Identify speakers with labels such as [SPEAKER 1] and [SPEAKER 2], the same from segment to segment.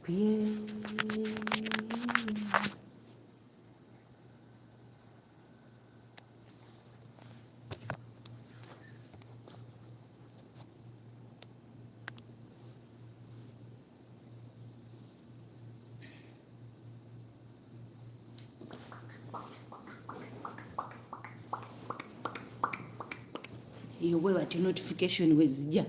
[SPEAKER 1] Yeah. Iwe bati notification wezijja.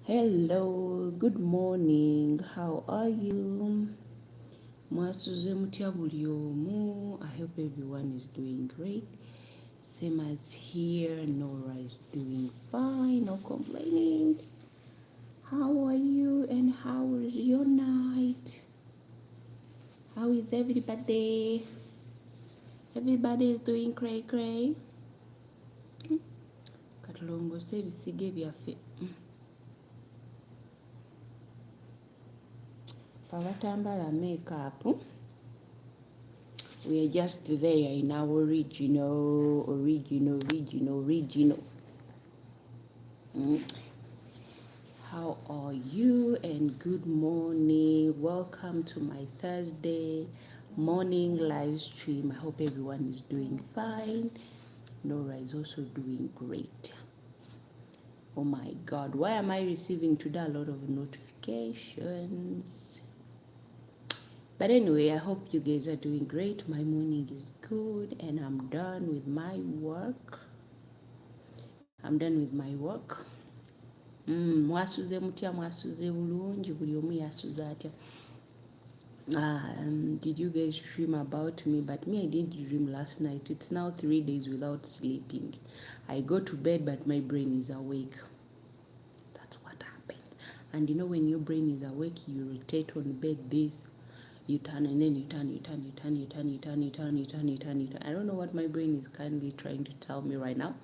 [SPEAKER 1] Hello, good morning. How are you? Mwasuze mutya buli omu. I hope everyone is doing great. Same as here. Nora is doing fine, no complaining. How are you and how is your night? How is everybody? Everybody is doing cray. Katulongose ebisige byaffe. Abatambala makeup. We are just there in our original. How are you and good morning? Welcome to my Thursday morning live stream. I hope everyone is doing fine. Nora is also doing great. Oh my God, why am I receiving today a lot of notifications? But anyway, I hope you guys are doing great. My morning is good and I'm done with my work. Mwasuze mutya, mwasuze bulungi, buli omu yasuze atya. Did you guys dream about me? But me, I didn't dream last night. It's now 3 days without sleeping. I go to bed, but my brain is awake. That's what happened. And you know, when your brain is awake, you rotate on bed this. You turn and then you turn. I don't know what my brain is kindly trying to tell me right now.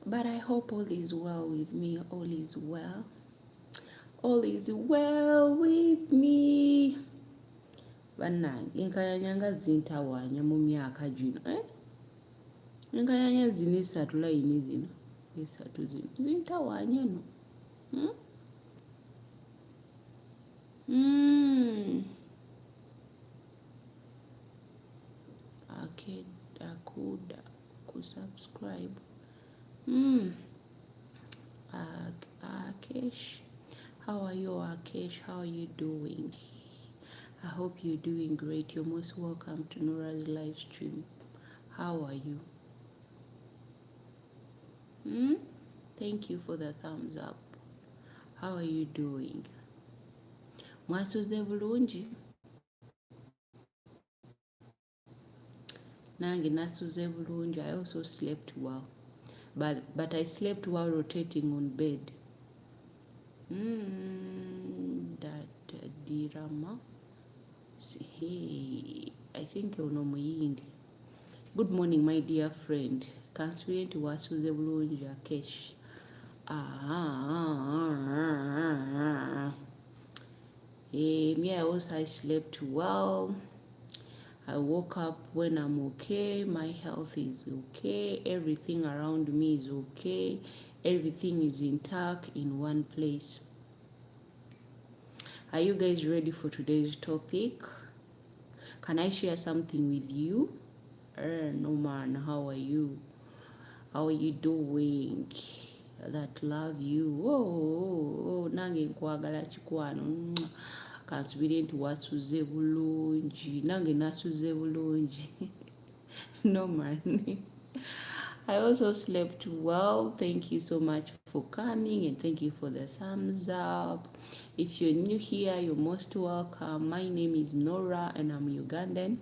[SPEAKER 1] But I hope all is well with me. All is well. All is well with me. Bannange enkayanyanga zintawanya mu myaka gino. Enkayanya zino esatu layini zino. Esatu zino. Zintawanya no. Akuda kusubscribe. Akesh, how are you, Akesh? How are you doing? I hope you're doing great. You're most welcome to Nora's live stream. How are you? Thank you for the thumbs up. How are you doing? Mwasuze bulungi? Nange nasuze bulungi. I also slept well. But I slept while rotating on bed. That dirama. Hey, I think you know muyindi. Good morning, my dear friend. Constituent wasuze bulungi Akesh. Me, I slept well. I woke up when I'm okay. My health is okay. Everything around me is okay. Everything is intact in one place. Are you guys ready for today's topic? Can I share something with you? No man, how are you? How are you doing? That love you. Oh, nange nkwagala chikwano. Kansubire nti wasuze bulungi. Nange nasuze bulungi. No man. I also slept well. Thank you so much for coming and thank you for the thumbs up. If you're new here, you're most welcome. My name is Nora and I'm Ugandan.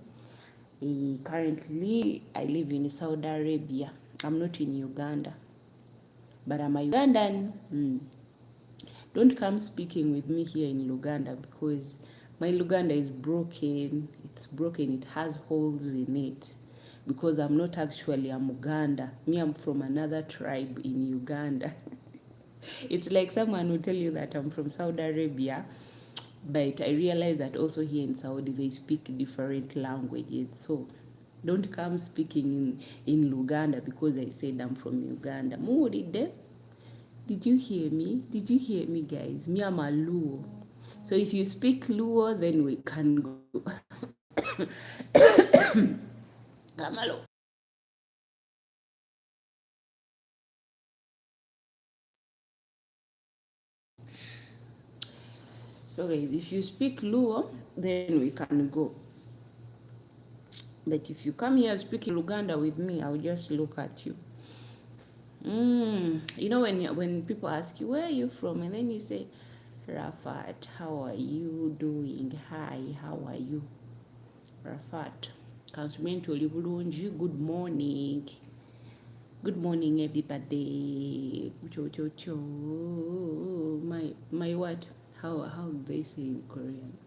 [SPEAKER 1] Currently, I live in Saudi Arabia. I'm not in Uganda, but I'm a Ugandan. Don't come speaking with me here in Uganda because my Uganda is broken. It's broken. It has holes in it. Because I'm not actually a Muganda. Me, I'm from another tribe in Uganda. It's like someone will tell you that I'm from Saudi Arabia, but I realize that also here in Saudi they speak different languages. So don't come speaking in Luganda because I said I'm from Uganda. Muwulidde? Did you hear me? Did you hear me, guys? Me, I'm a Luo. So if you speak Luo, then we can go. Kamalo. So guys, if you speak Luo, then we can go. But if you come here speaking Luganda with me, I'll just look at you. You know when people ask you where are you from, and then you say, Rafat, how are you doing? Hi, how are you? Rafat. Kansumento bulungi. Good morning. Good morning, everybody. Cho cho cho. My what? How do they say in Korean?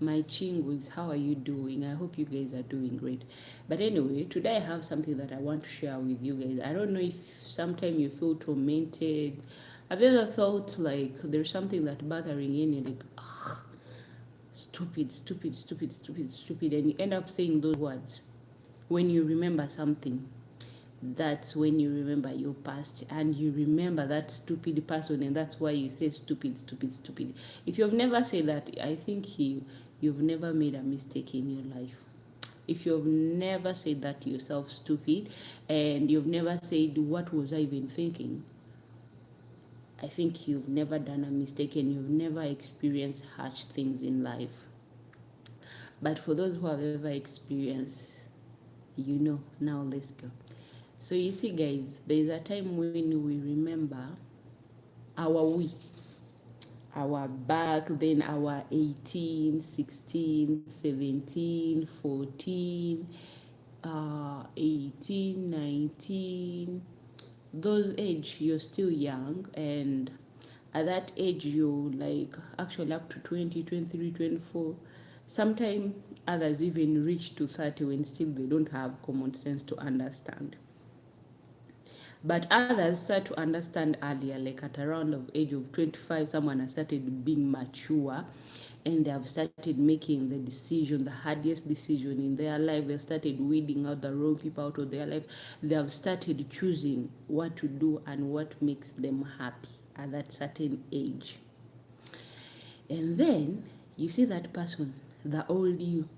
[SPEAKER 1] My chingus, how are you doing? I hope you guys are doing great. But anyway, today I have something that I want to share with you guys. I don't know if sometimes you feel tormented. Have you ever felt like there's something that bothering you and you're like, ah, stupid, stupid, stupid, stupid, stupid, and you end up saying those words when you remember something? That's when you remember your past and you remember that stupid person, and that's why you say stupid, stupid, stupid. If you've never said that, I think you've never made a mistake in your life. If you've never said that to yourself, stupid, and you've never said, what was I even thinking, I think you've never done a mistake and you've never experienced harsh things in life. But for those who have ever experienced, you know. Now let's go. So you see, guys, there is a time when we remember our our back then, our 18, 16, 17, 14, 18, 19, those age you're still young, and at that age you like actually up to 20, 23, 24. Sometimes others even reach to 30 when still they don't have common sense to understand. But others start to understand earlier, like at around of age of 25, someone has started being mature and they have started making the decision, the hardest decision in their life. They started weeding out the wrong people out of their life. They have started choosing what to do and what makes them happy at that certain age. And then you see that person, the old you,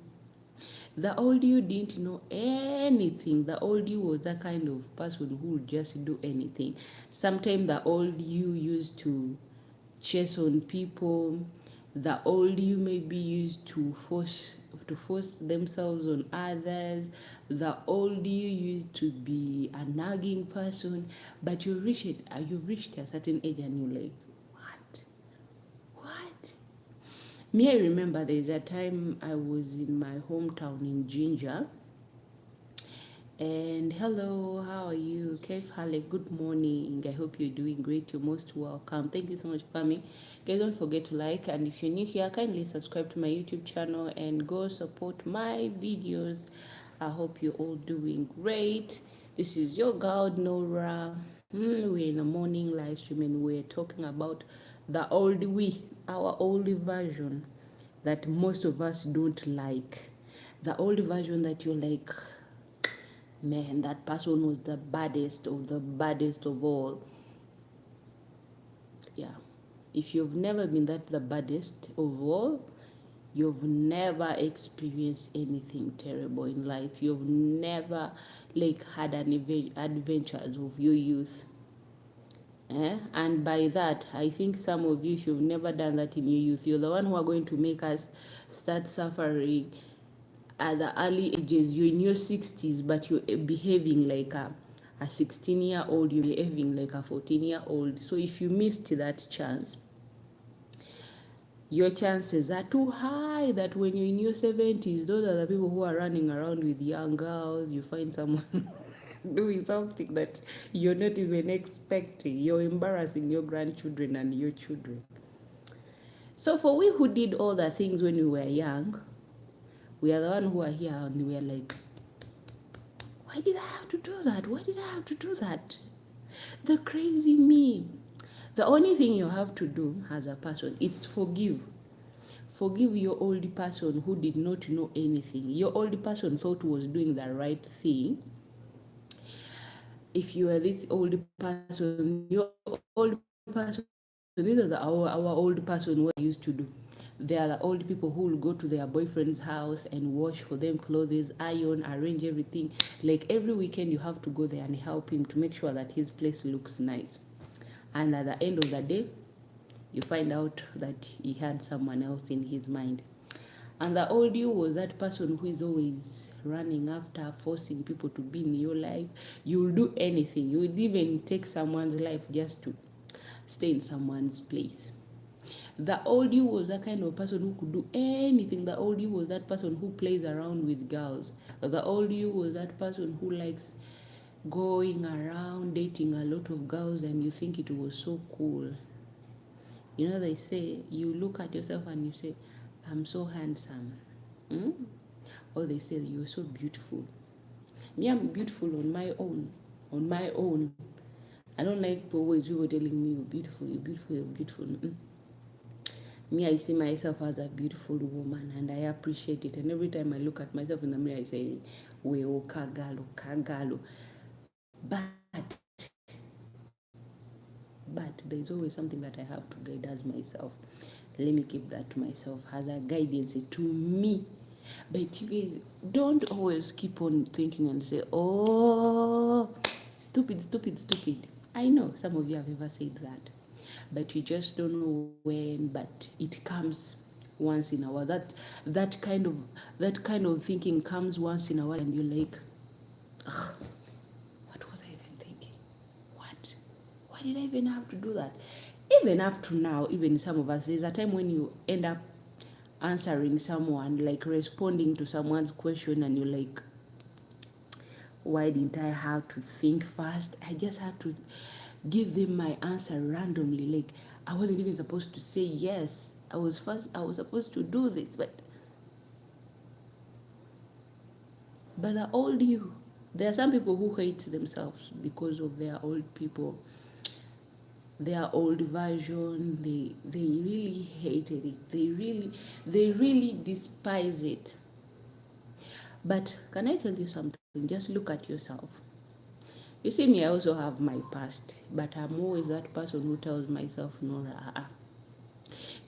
[SPEAKER 1] the old you didn't know anything. The old you was that kind of person who would just do anything. Sometimes the old you used to chase on people. The old you maybe used to force themselves on others. The old you used to be a nagging person. But you've reached a certain age and you're like, what? What? Me, I remember there's a time I was in my hometown in Ginger. And hello, how are you? Kev Hale, good morning. I hope you're doing great. You're most welcome. Thank you so much for coming. Guys, don't forget to like, and if you're new here, kindly subscribe to my YouTube channel and go support my videos. I hope you're all doing great. This is your girl Nora. We're in a morning live stream and we're talking about the old our old version that most of us don't like. The old version that you're like, man, that person was the baddest of all. Yeah. If you've never been the baddest of all, you've never experienced anything terrible in life. You've never like had an adventures of your youth. And by that, I think some of you, if you've never done that in your youth, you're the one who are going to make us start suffering at the early ages. You're in your 60s, but you're behaving like a 16-year-old, you're behaving like a 14-year-old. So if you missed that chance, your chances are too high that when you're in your 70s, those are the people who are running around with young girls. You find someone doing something that you're not even expecting. You're embarrassing your grandchildren and your children. So for we who did all the things when we were young, we are the one who are here and we are like, why did I have to do that? Why did I have to do that? The crazy me. The only thing you have to do as a person is to forgive. Forgive your old person who did not know anything. Your old person thought was doing the right thing. if you are this old person, your old person, these are our old person, what they used to do. They are the old people who will go to their boyfriend's house and wash for them clothes, iron, arrange everything. Like every weekend, you have to go there and help him to make sure that his place looks nice. And at the end of the day, you find out that he had someone else in his mind. And the old you was that person who is always running after, forcing people to be in your life. You will do anything. You would even take someone's life just to stay in someone's place. The old you was that kind of person who could do anything. The old you was that person who plays around with girls. The old you was that person who likes going around dating a lot of girls, and you think it was so cool. You know, they say you look at yourself and you say, I'm so handsome. Hmm? Or they say you're so beautiful. Me, I'm beautiful on my own. On my own. I don't like always people telling me you're beautiful, you're beautiful, you're beautiful. Me, I see myself as a beautiful woman and I appreciate it. And every time I look at myself in the mirror, I say, we kagalo, kagalo. But there's always something that I have to guide as myself. Let me keep that to myself as a guidance to me. But you guys don't always keep on thinking and say, oh, stupid, stupid, stupid. I know some of you have ever said that, but you just don't know when. But it comes once in a while. That kind of thinking comes once in a while, and you're like, ugh, what was I even thinking? What? Why did I even have to do that? Even up to now, even some of us, there's a time when you end up answering someone, like responding to someone's question, and you're like, why didn't I have to think fast? I just had to give them my answer randomly. Like I wasn't even supposed to say yes. I was supposed to do this, but the old you. There are some people who hate themselves because of their old people, their old version. They really hated it. They really despise it. But can I tell you something? Just look at yourself. You see me, I also have my past, but I'm always that person who tells myself, Nora,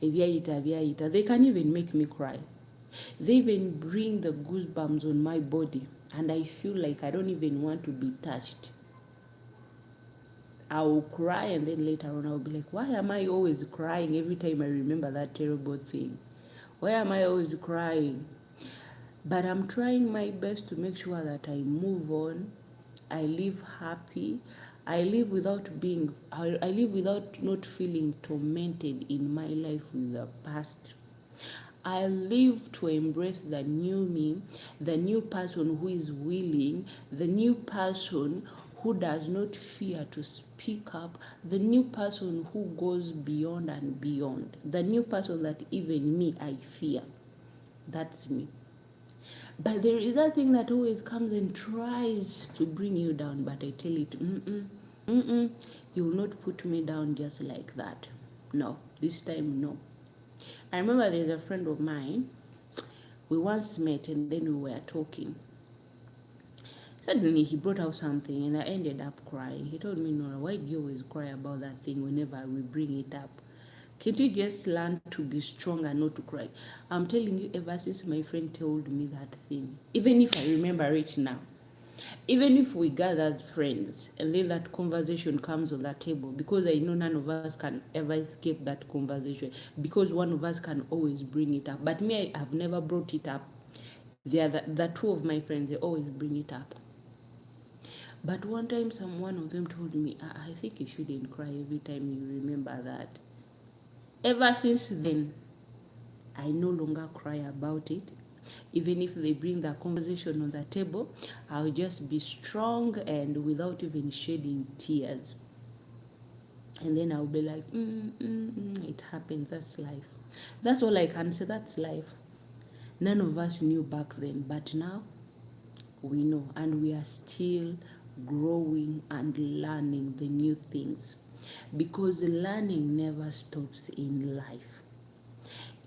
[SPEAKER 1] they can even make me cry. They even bring the goosebumps on my body, and I feel like I don't even want to be touched. I will cry, and then later on I'll be like, why am I always crying every time I remember that terrible thing? Why am I always crying? But I'm trying my best to make sure that I move on. I live happy. I live without not feeling tormented in my life with the past. I live to embrace the new me, the new person who is willing, the new person who does not fear to speak up, the new person who goes beyond and beyond, the new person that even me I fear. That's me. But there is that thing that always comes and tries to bring you down, but I tell it, you will not put me down just like that. No, this time, no. I remember there's a friend of mine, we once met and then we were talking. Suddenly he brought out something and I ended up crying. He told me, Nora, why do you always cry about that thing whenever we bring it up? Can't you just learn to be strong and not to cry? I'm telling you, ever since my friend told me that thing, even if I remember it now, even if we gather as friends and then that conversation comes on the table, because I know none of us can ever escape that conversation, because one of us can always bring it up. But me, I have never brought it up. The two of my friends, they always bring it up. But one time, one of them told me, I think you shouldn't cry every time you remember that. Ever since then, I no longer cry about it. Even if they bring the conversation on the table, I'll just be strong and without even shedding tears. And then I'll be like, it happens, that's life. That's all I can say, that's life. None of us knew back then, but now we know, and we are still growing and learning the new things, because learning never stops in life.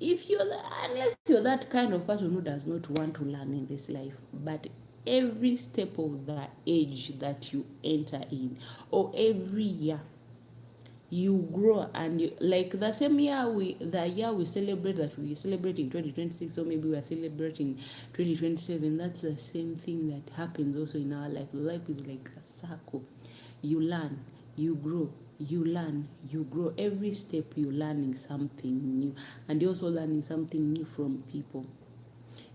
[SPEAKER 1] Unless you're that kind of person who does not want to learn in this life, but every step of the age that you enter in, or every year you grow, and you, like the same year the year we celebrate, that we celebrate in 2026, or maybe we are celebrating 2027, that's the same thing that happens also in our life. Life is like a circle. You learn, you grow, you learn, you grow. Every step you're learning something new, and you're also learning something new from people.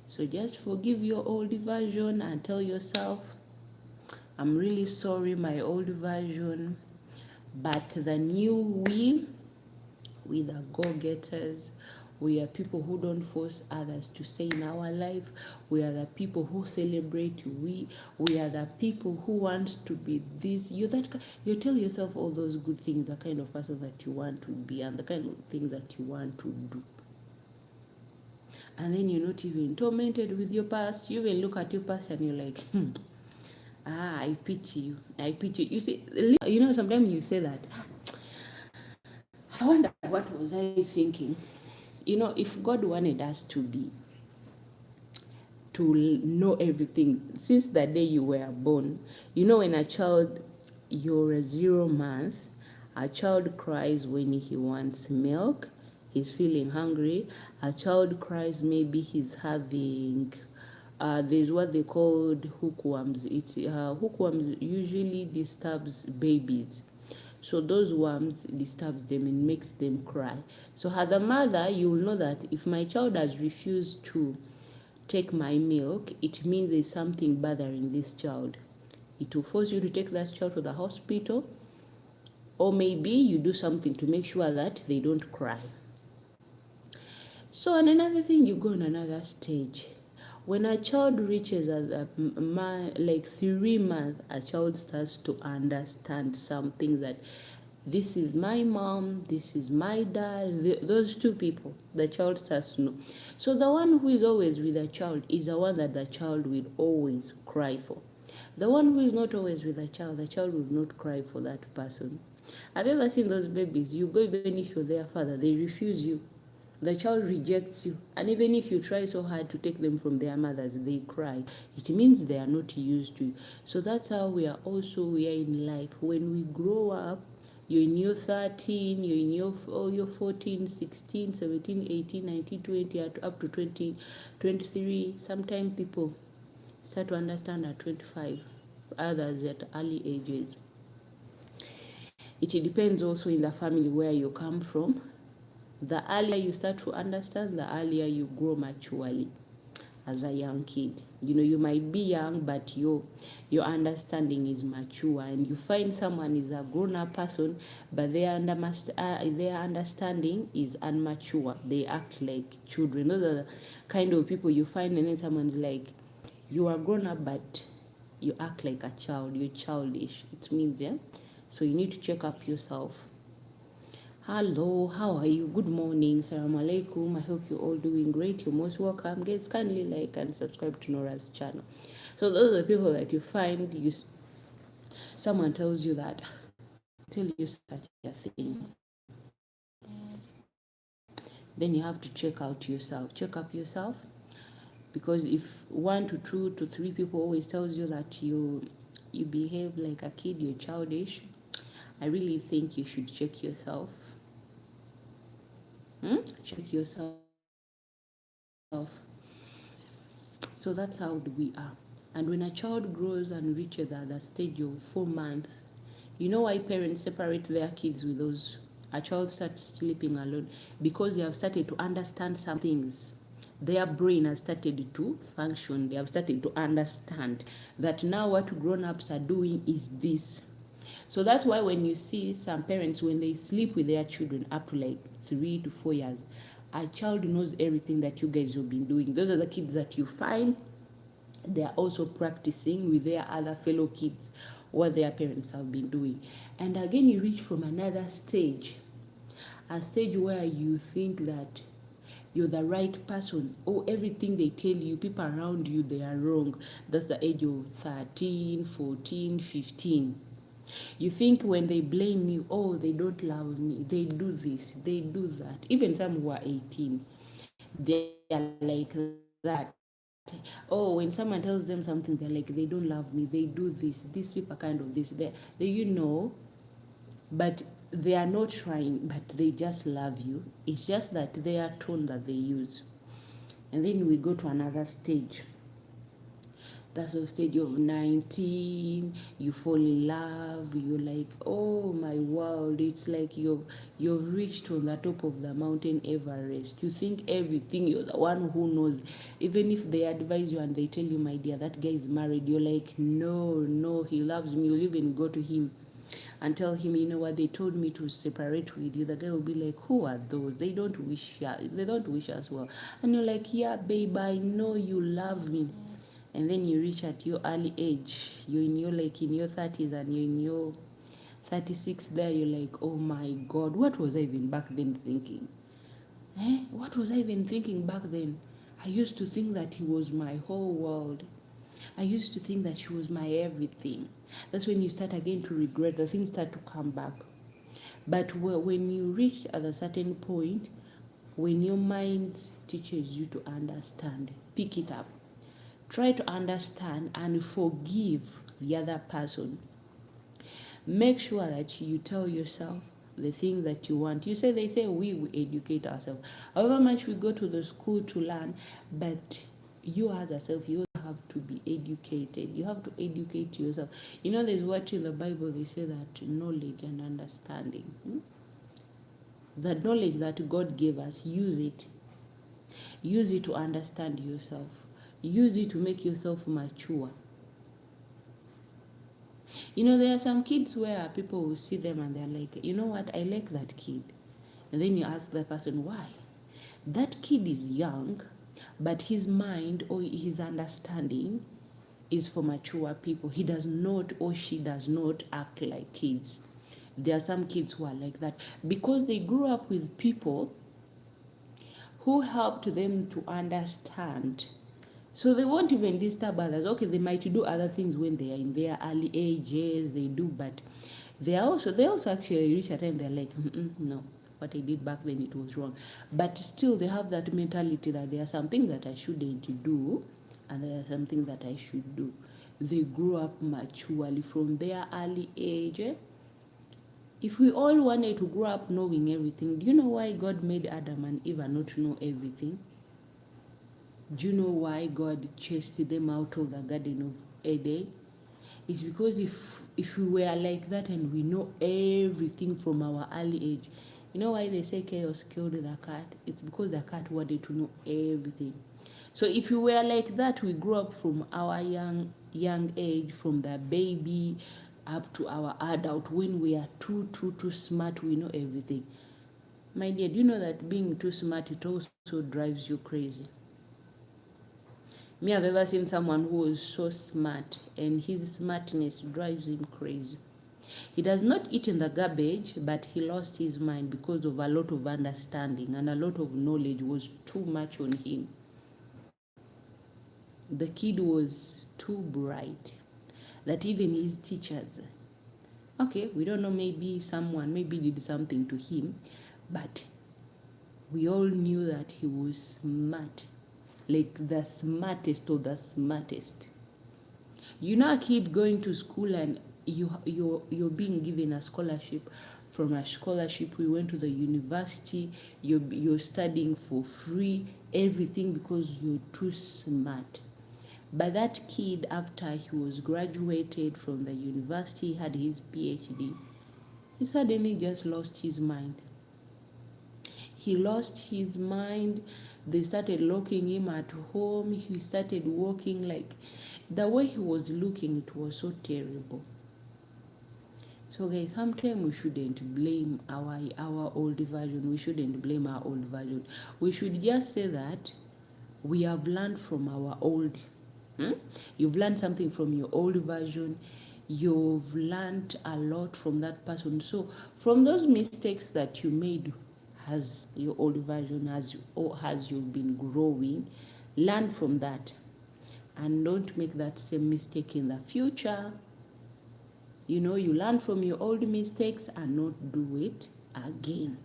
[SPEAKER 1] So just forgive your old version and tell yourself, I'm really sorry, my old version, but the new we the go-getters. We are people who don't force others to stay in our life. We are the people who celebrate. We are the people who want to be this. You tell yourself all those good things, the kind of person that you want to be, and the kind of things that you want to do. And then you're not even tormented with your past. You even look at your past and you're like, I pity you. I pity you. You see, sometimes you say that, I wonder what was I thinking. If God wanted us to know everything since the day you were born. When a child, you're a 0 month, a child cries when he wants milk, he's feeling hungry. A child cries, maybe he's having, there's what they called hookworms. Hookworms usually disturbs babies. So those worms disturbs them and makes them cry. So as a mother, you will know that if my child has refused to take my milk, it means there's something bothering this child. It will force you to take that child to the hospital, or maybe you do something to make sure that they don't cry. So, and another thing, you go on another stage. When a child reaches like 3 months, a child starts to understand something, that this is my mom, this is my dad, those two people, the child starts to know. So the one who is always with the child is the one that the child will always cry for. The one who is not always with the child will not cry for that person. Have you ever seen those babies? You go, even if you're their father, they refuse you. The child rejects you, and even if you try so hard to take them from their mothers, they cry. It means they are not used to you. So that's how we are in life. When we grow up, you're in your 13, you're in your 14, 16, 17, 18, 19, 20, up to 20, 23. Sometimes people start to understand at 25, others at early ages. It depends also in the family where you come from. The earlier you start to understand, the earlier you grow maturely as a young kid. You might be young, but your understanding is mature, and you find someone is a grown-up person, but their understanding is immature. They act like children. Those are the kind of people you find, and then someone's like, you are grown up, but you act like a child. You're childish. It means, yeah. So you need to check up yourself. Hello, how are you? Good morning. Assalamu alaikum. I hope you're all doing great. You're most welcome. Guys, kindly like and subscribe to Norah's channel. So those are the people that you find, someone tells you that, tell you such a thing. Then you have to check up yourself. Because if 1 to 2 to 3 people always tells you that you behave like a kid, you're childish, I really think you should check yourself. Check yourself. So that's how we are. And when a child grows and reaches the stage of 4 months, you know why parents separate their kids with those? A child starts sleeping alone because they have started to understand some things. Their brain has started to function. They have started to understand that now what grown-ups are doing is this. So that's why when you see some parents, when they sleep with their children up to like 3 to 4 years, a child knows everything that you guys have been doing. Those are the kids that you find they are also practicing with their other fellow kids what their parents have been doing. And again, you reach from another stage, a stage where you think that you're the right person. Oh, everything they tell you, people around you, they are wrong. That's the age of 13, 14, 15. You think when they blame you, oh, they don't love me, they do this, they do that. Even some who are 18, they are like that. oh, when someone tells them something, they're like, they don't love me, they do this, these people kind of this, they you know, but they are not trying, but they just love you. It's just that they are tone that they use. And then we go to another stage. That's the stage of 19. You fall in love. You're like, oh my world. It's like you've reached on the top of the mountain Everest. You think everything. You're the one who knows. Even if they advise you and they tell you, my dear, that guy is married, you're like, no, no, he loves me. You'll even go to him and tell him, you know what, they told me to separate with you. The guy will be like, who are those? They don't wish us well. And you're like, yeah, babe, I know you love me. And then you reach at your early age, you're in your like in your 30s and you're in your 36 there, you're like, oh my god, what was I even back then thinking? What was I even thinking back then? I used to think that he was my whole world. I used to think that she was my everything. That's when you start again to regret. The things start to come back. But when you reach at a certain point, when your mind teaches you to understand, pick it up. Try to understand and forgive the other person. Make sure that you tell yourself the things that you want. They say we educate ourselves. However much we go to the school to learn, but you as yourself, you have to be educated. You have to educate yourself. There's what in the Bible they say that knowledge and understanding. The knowledge that God gave us, use it. Use it to understand yourself. Use it to make yourself mature. There are some kids where people will see them and they're like, you know what, I like that kid. And then you ask the person why. That kid is young, but his mind or his understanding is for mature people. He does not or she does not act like kids. There are some kids who are like that because they grew up with people who helped them to understand. So they won't even disturb others. Okay, they might do other things when they are in their early ages, they do, but they also actually reach a time they're like, no, what I did back then, it was wrong. But still they have that mentality that there are something that I shouldn't do and there are something that I should do. They grew up maturely from their early age. If we all wanted to grow up knowing everything, do you know why God made Adam and Eve not to know everything? Do you know why God chased them out of the Garden of Eden? It's because if we were like that and we know everything from our early age, you know why they say chaos killed the cat? It's because the cat wanted to know everything. So if we were like that, we grew up from our young age, from the baby up to our adult. When we are too smart, we know everything. My dear, do you know that being too smart, it also drives you crazy? Me, I've ever seen someone who is so smart and his smartness drives him crazy. He does not eat in the garbage, but he lost his mind because of a lot of understanding and a lot of knowledge was too much on him. The kid was too bright that even his teachers, okay, we don't know, maybe someone did something to him, but we all knew that he was smart, like the smartest of the smartest. A kid going to school and you're being given a scholarship. From a scholarship, we went to the university. You're studying for free, everything because you're too smart. But that kid, after he was graduated from the university, had his PhD, he suddenly just lost his mind. He lost his mind. They started locking him at home. He started walking like the way he was looking, it was so terrible. So guys, sometimes we shouldn't blame our old version. We shouldn't blame our old version. We should just say that we have learned from our old. You've learned something from your old version. You've learned a lot from that person. So from those mistakes that you made as your old version, as you've been growing, learn from that and don't make that same mistake in the future. You learn from your old mistakes and not do it again.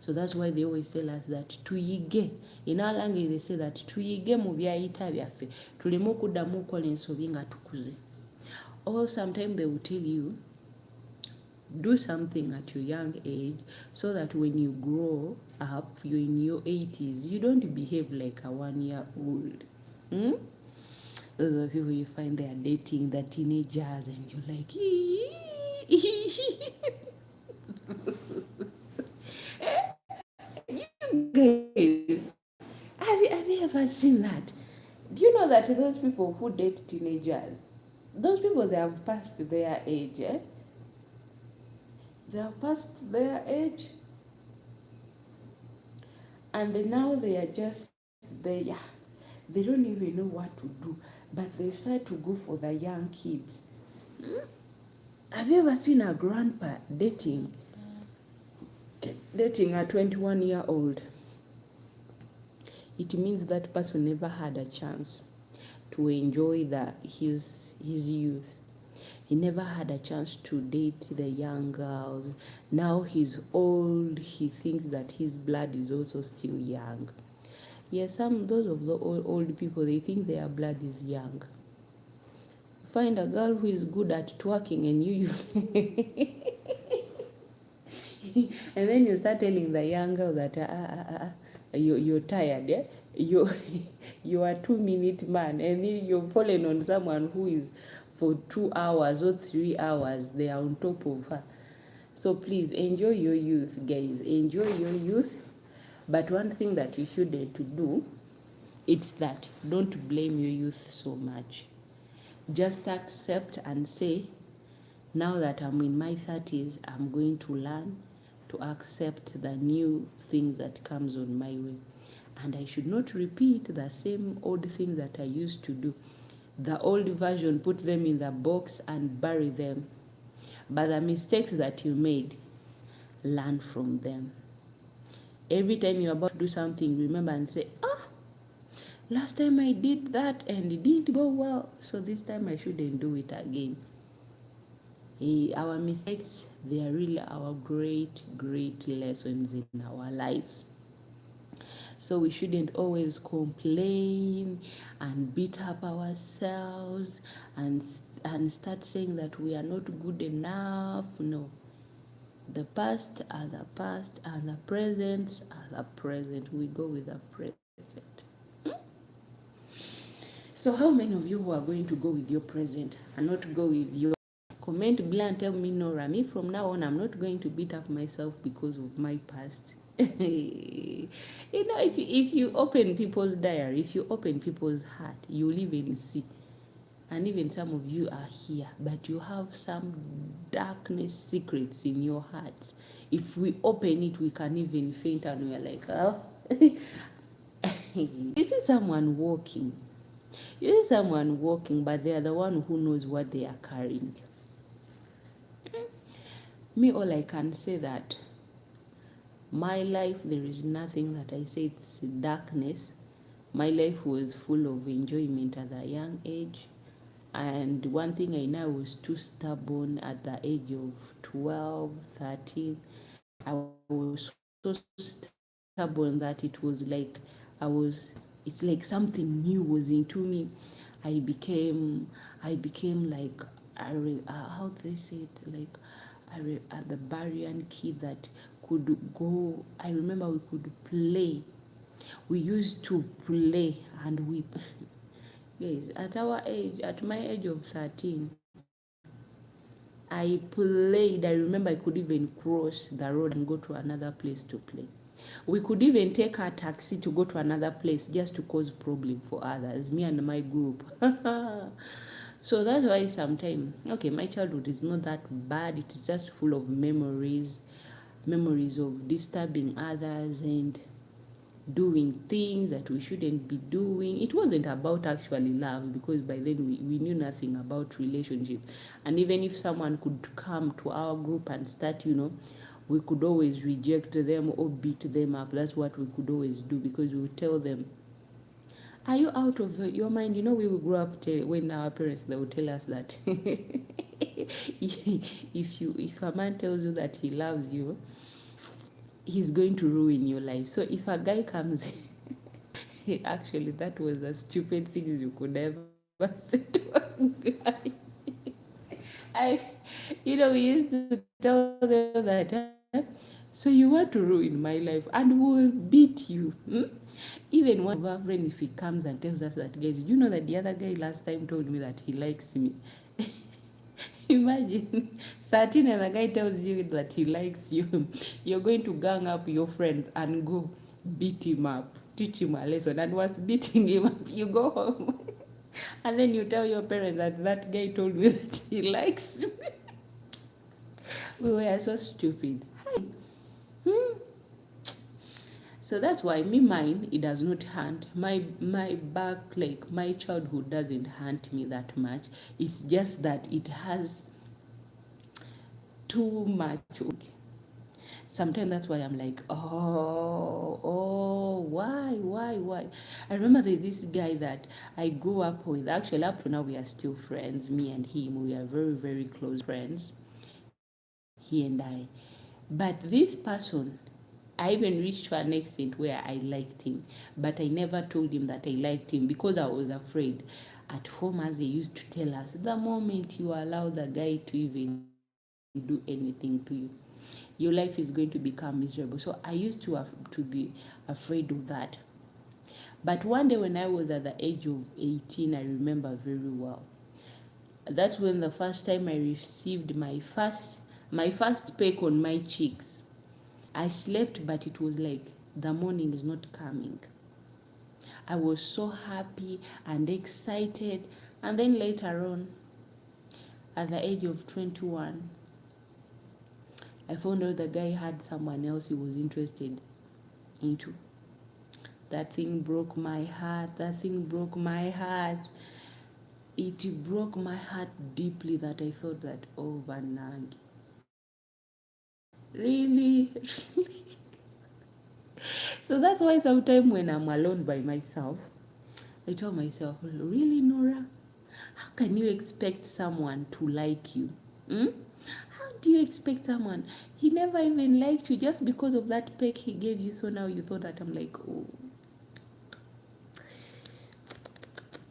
[SPEAKER 1] So that's why they always tell us that tuyige. In our language they say that tuyige mu byayita byaffe tuleme okuddamu okukola ensobi nga tukuze. Or sometimes they will tell you do something at your young age so that when you grow up, you're in your 80s, you don't behave like a 1-year-old. Those are people you find they are dating the teenagers and you're like, you guys, have you ever seen that? Do you know that those people who date teenagers, those people, they have passed their age, They have passed their age, and now they are just there. They don't even know what to do, but they decide to go for the young kids. Have you ever seen a grandpa dating a 21-year-old? It means that person never had a chance to enjoy his youth. He never had a chance to date the young girls. Now he's old, he thinks that his blood is also still young. Yes, those of the old people, they think their blood is young. Find a girl who is good at twerking and you and then you start telling the young girl that you're tired, yeah? You are 2-minute man, and then you've fallen on someone who is for 2 hours or 3 hours, they are on top of her. So please enjoy your youth, guys. Enjoy your youth. But one thing that you shouldn't do, it's that don't blame your youth so much. Just accept and say, now that I'm in my 30s, I'm going to learn to accept the new thing that comes on my way. And I should not repeat the same old thing that I used to do. The old version, put them in the box and bury them. But the mistakes that you made, learn from them. Every time you're about to do something, remember and say, last time I did that and it didn't go well, so this time I shouldn't do it again. Our mistakes, they are really our great lessons in our lives. So we shouldn't always complain and beat up ourselves and start saying that we are not good enough. No. The past are the past and the present are the present. We go with the present. So how many of you who are going to go with your present and not go with your... Comment below and tell me, Nora, me from now on, I'm not going to beat up myself because of my past. You know, if you open people's diary, if you open people's heart, you'll even see. And even some of you are here, but you have some darkness secrets in your heart. If we open it, we can even faint and we're like, oh. You see someone walking. You see someone walking, but they are the one who knows what they are carrying. Me, all I can say that my life, there is nothing that I say it's darkness. My life was full of enjoyment at a young age. And one thing I know, I was too stubborn at the age of 12, 13. I was so stubborn that it was like it's like something new was into me. I became like, how do they say it? Like, a barbarian kid that could go. I remember we could play. We used to play and we... Yes, at our age, at my age of 13, I played. I remember I could even cross the road and go to another place to play. We could even take a taxi to go to another place just to cause problem for others, me and my group. So that's why sometimes, okay, my childhood is not that bad. It's just full of memories of disturbing others and doing things that we shouldn't be doing. It wasn't about actually love, because by then we knew nothing about relationships. And even if someone could come to our group and start, we could always reject them or beat them up. That's what we could always do, because we would tell them, are you out of your mind? We will grow up when our parents, they would tell us that if a man tells you that he loves you, he's going to ruin your life. So if a guy comes actually, that was the stupid things you could ever say to a guy. I, we used to tell them that, so you want to ruin my life and we'll beat you. Even one of our friends, if he comes and tells us that, guys, you know that the other guy last time told me that he likes me. Imagine 13 and a guy tells you that he likes you. You're going to gang up your friends and go beat him up, teach him a lesson. And was beating him up, you go home. And then you tell your parents that that guy told me that he likes me. We were so stupid. Hmm. So that's why mine, it does not haunt. My back, like my childhood doesn't haunt me that much. It's just that it has too much. Sometimes that's why I'm like, why? I remember there's this guy that I grew up with. Actually, up to now, we are still friends. Me and him, we are very, very close friends. He and I. But this person, I even reached to an extent where I liked him, but I never told him that I liked him because I was afraid. At home, as they used to tell us, the moment you allow the guy to even do anything to you, your life is going to become miserable. So I used to be afraid of that. But one day when I was at the age of 18, I remember very well. That's when the first time I received my first peck on my cheeks. I slept, but it was like the morning is not coming. I was so happy and excited. And then later on, at the age of 21, I found out the guy had someone else he was interested into. That thing broke my heart. That thing broke my heart. It broke my heart deeply that I felt that, oh, Vanagi. Really? Really? So that's why sometimes when I'm alone by myself, I tell myself, really, Nora? How can you expect someone to like you? Hmm? How do you expect someone? He never even liked you just because of that peck he gave you. So now you thought that I'm like, oh,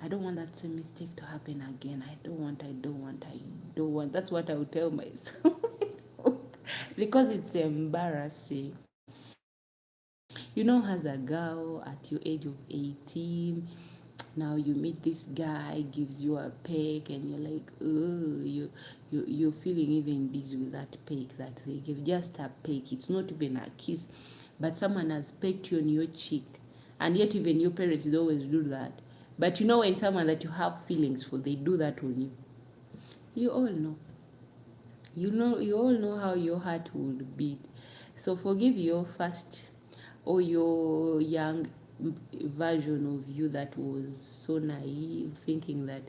[SPEAKER 1] I don't want that same mistake to happen again. I don't want. That's what I would tell myself. Because it's embarrassing. As a girl at your age of 18, now you meet this guy, gives you a peck, and you're like, oh, you're feeling even dizzy with that peck that they give. Just a peck. It's not even a kiss, but someone has pecked you on your cheek, and yet even your parents always do that. But when someone that you have feelings for, they do that on you. You all know. You all know how your heart would beat. So forgive your first or your young version of you that was so naive, thinking that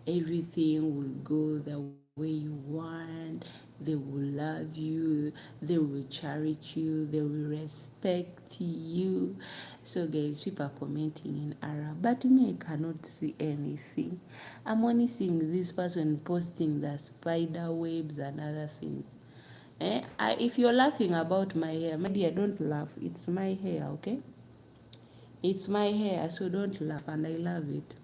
[SPEAKER 1] everything will go the way you want. They will love you, they will cherish you, they will respect you. So guys, people are commenting in Arab, but me, I cannot see anything. I'm only seeing this person posting the spider webs and other things. If you're laughing about my hair, my dear, don't laugh. It's my hair, okay? It's my hair, so don't laugh, and I love it.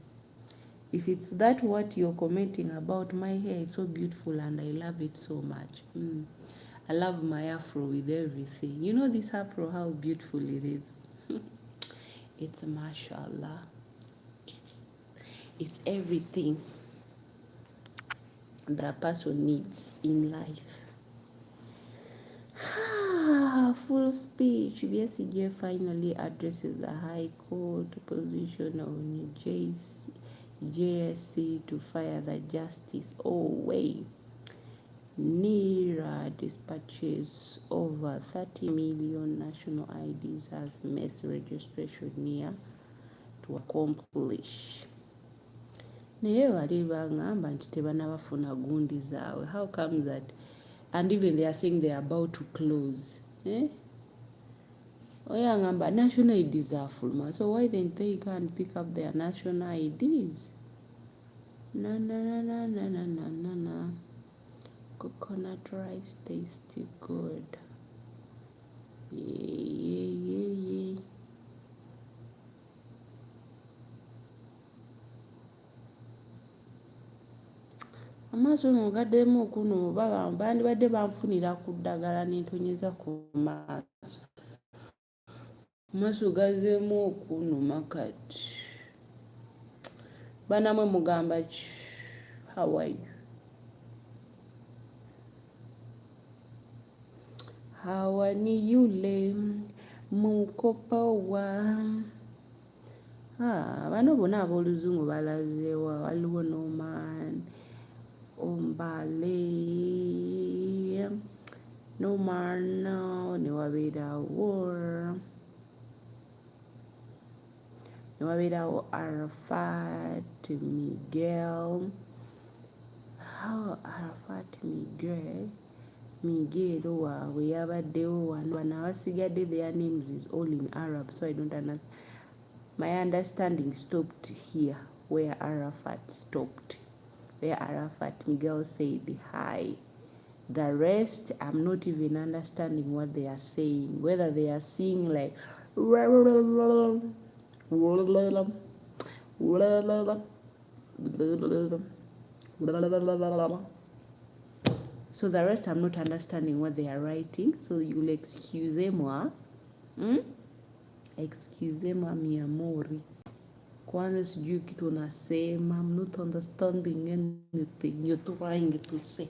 [SPEAKER 1] If it's that what you're commenting about my hair, it's so beautiful and I love it so much. I love my afro with everything. This afro, how beautiful it is. It's mashallah. It's everything that a person needs in life. Full speech. BSCJ finally addresses the High Court position on JSC to fire the justice. Oh, wait. Nira dispatches over 30 million national IDs as mass registration near to accomplish. Naye bali bagamba nti tebanabafuna gundi zaabwe. How comes that? And even they are saying they are about to close. Oyangamba national IDs are full, so why didn't they go and pick up their national IDs? No. Coconut rice tasty good. Yeah. Amaaso mugaddemu okuno bandibadde banfunira ku ddagala n'entonyeza ku maaso. Amaaso gazzeemu okunuma kati. Banamwe mugamba ki? How are you? Hawa ni yule mukopowa. Bano bonna ab'oluzungu balazeewa. Waliwo Norman Ombale, Norman ne wabeerawo Arafat Miguel. Arafat Miguel waabwe yabaddewo wano. Bano abasigadde their names is all in Arab, so I don't understand. My understanding stopped here where Arafat stopped. Where Arafat Miguel said hi. The rest, I'm not even understanding what they are saying. Whether they are saying like so the rest I'm not understanding what they are writing. So you'll excusez-moi. Excusez-moi mi amori. Kwanza sijui kitu nasema. I'm not understanding anything you're trying to say.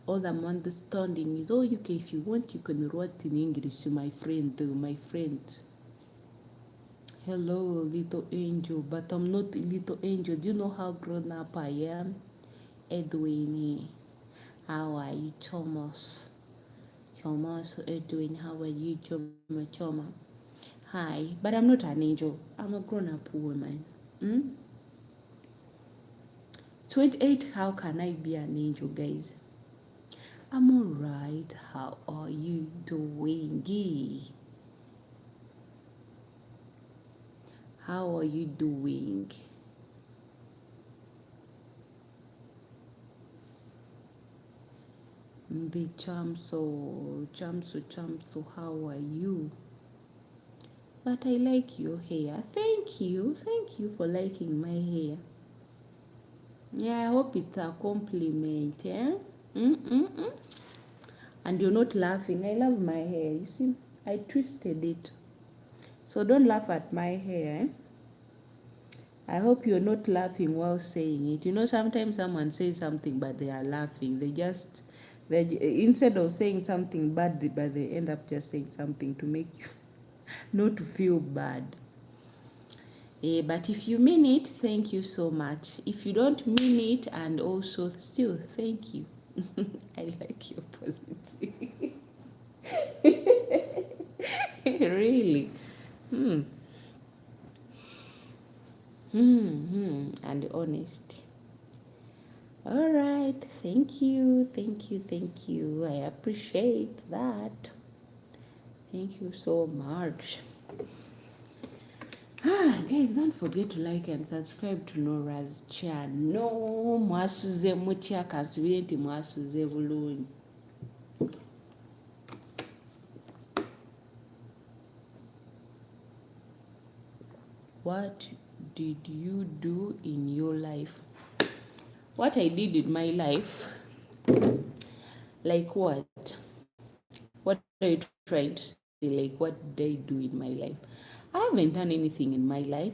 [SPEAKER 1] All I'm understanding is, okay, if you want, you can write in English, my friend. Hello, little angel, but I'm not a little angel. Do you know how grown up I am? Edwin, how are you, Thomas? Edwin, how are you, Choma? Hi, but I'm not an angel. I'm a grown-up woman. 28, how can I be an angel, guys? I'm alright. How are you doing? How are you doing? The Chamso, how are you? But I like your hair. Thank you for liking my hair. Yeah, I hope it's a compliment, eh? And you're not laughing. I love my hair. You see, I twisted it. So don't laugh at my hair, eh? I hope you're not laughing while saying it. You know, sometimes someone says something but they are laughing. They instead of saying something bad, but they end up just saying something to make you not to feel bad. But if you mean it, thank you so much. If you don't mean it, and also still thank you. I like your positivity. Really. And honesty. All right, thank you. I appreciate that. Thank you so much. Guys, don't forget to like and subscribe to Norah's channel. Mwasuze mutya kansubire nti mwasuze bulungi. What did you do in your life? What I did in my life? Like what? What are you trying to say? Like what did I do in my life? I haven't done anything in my life.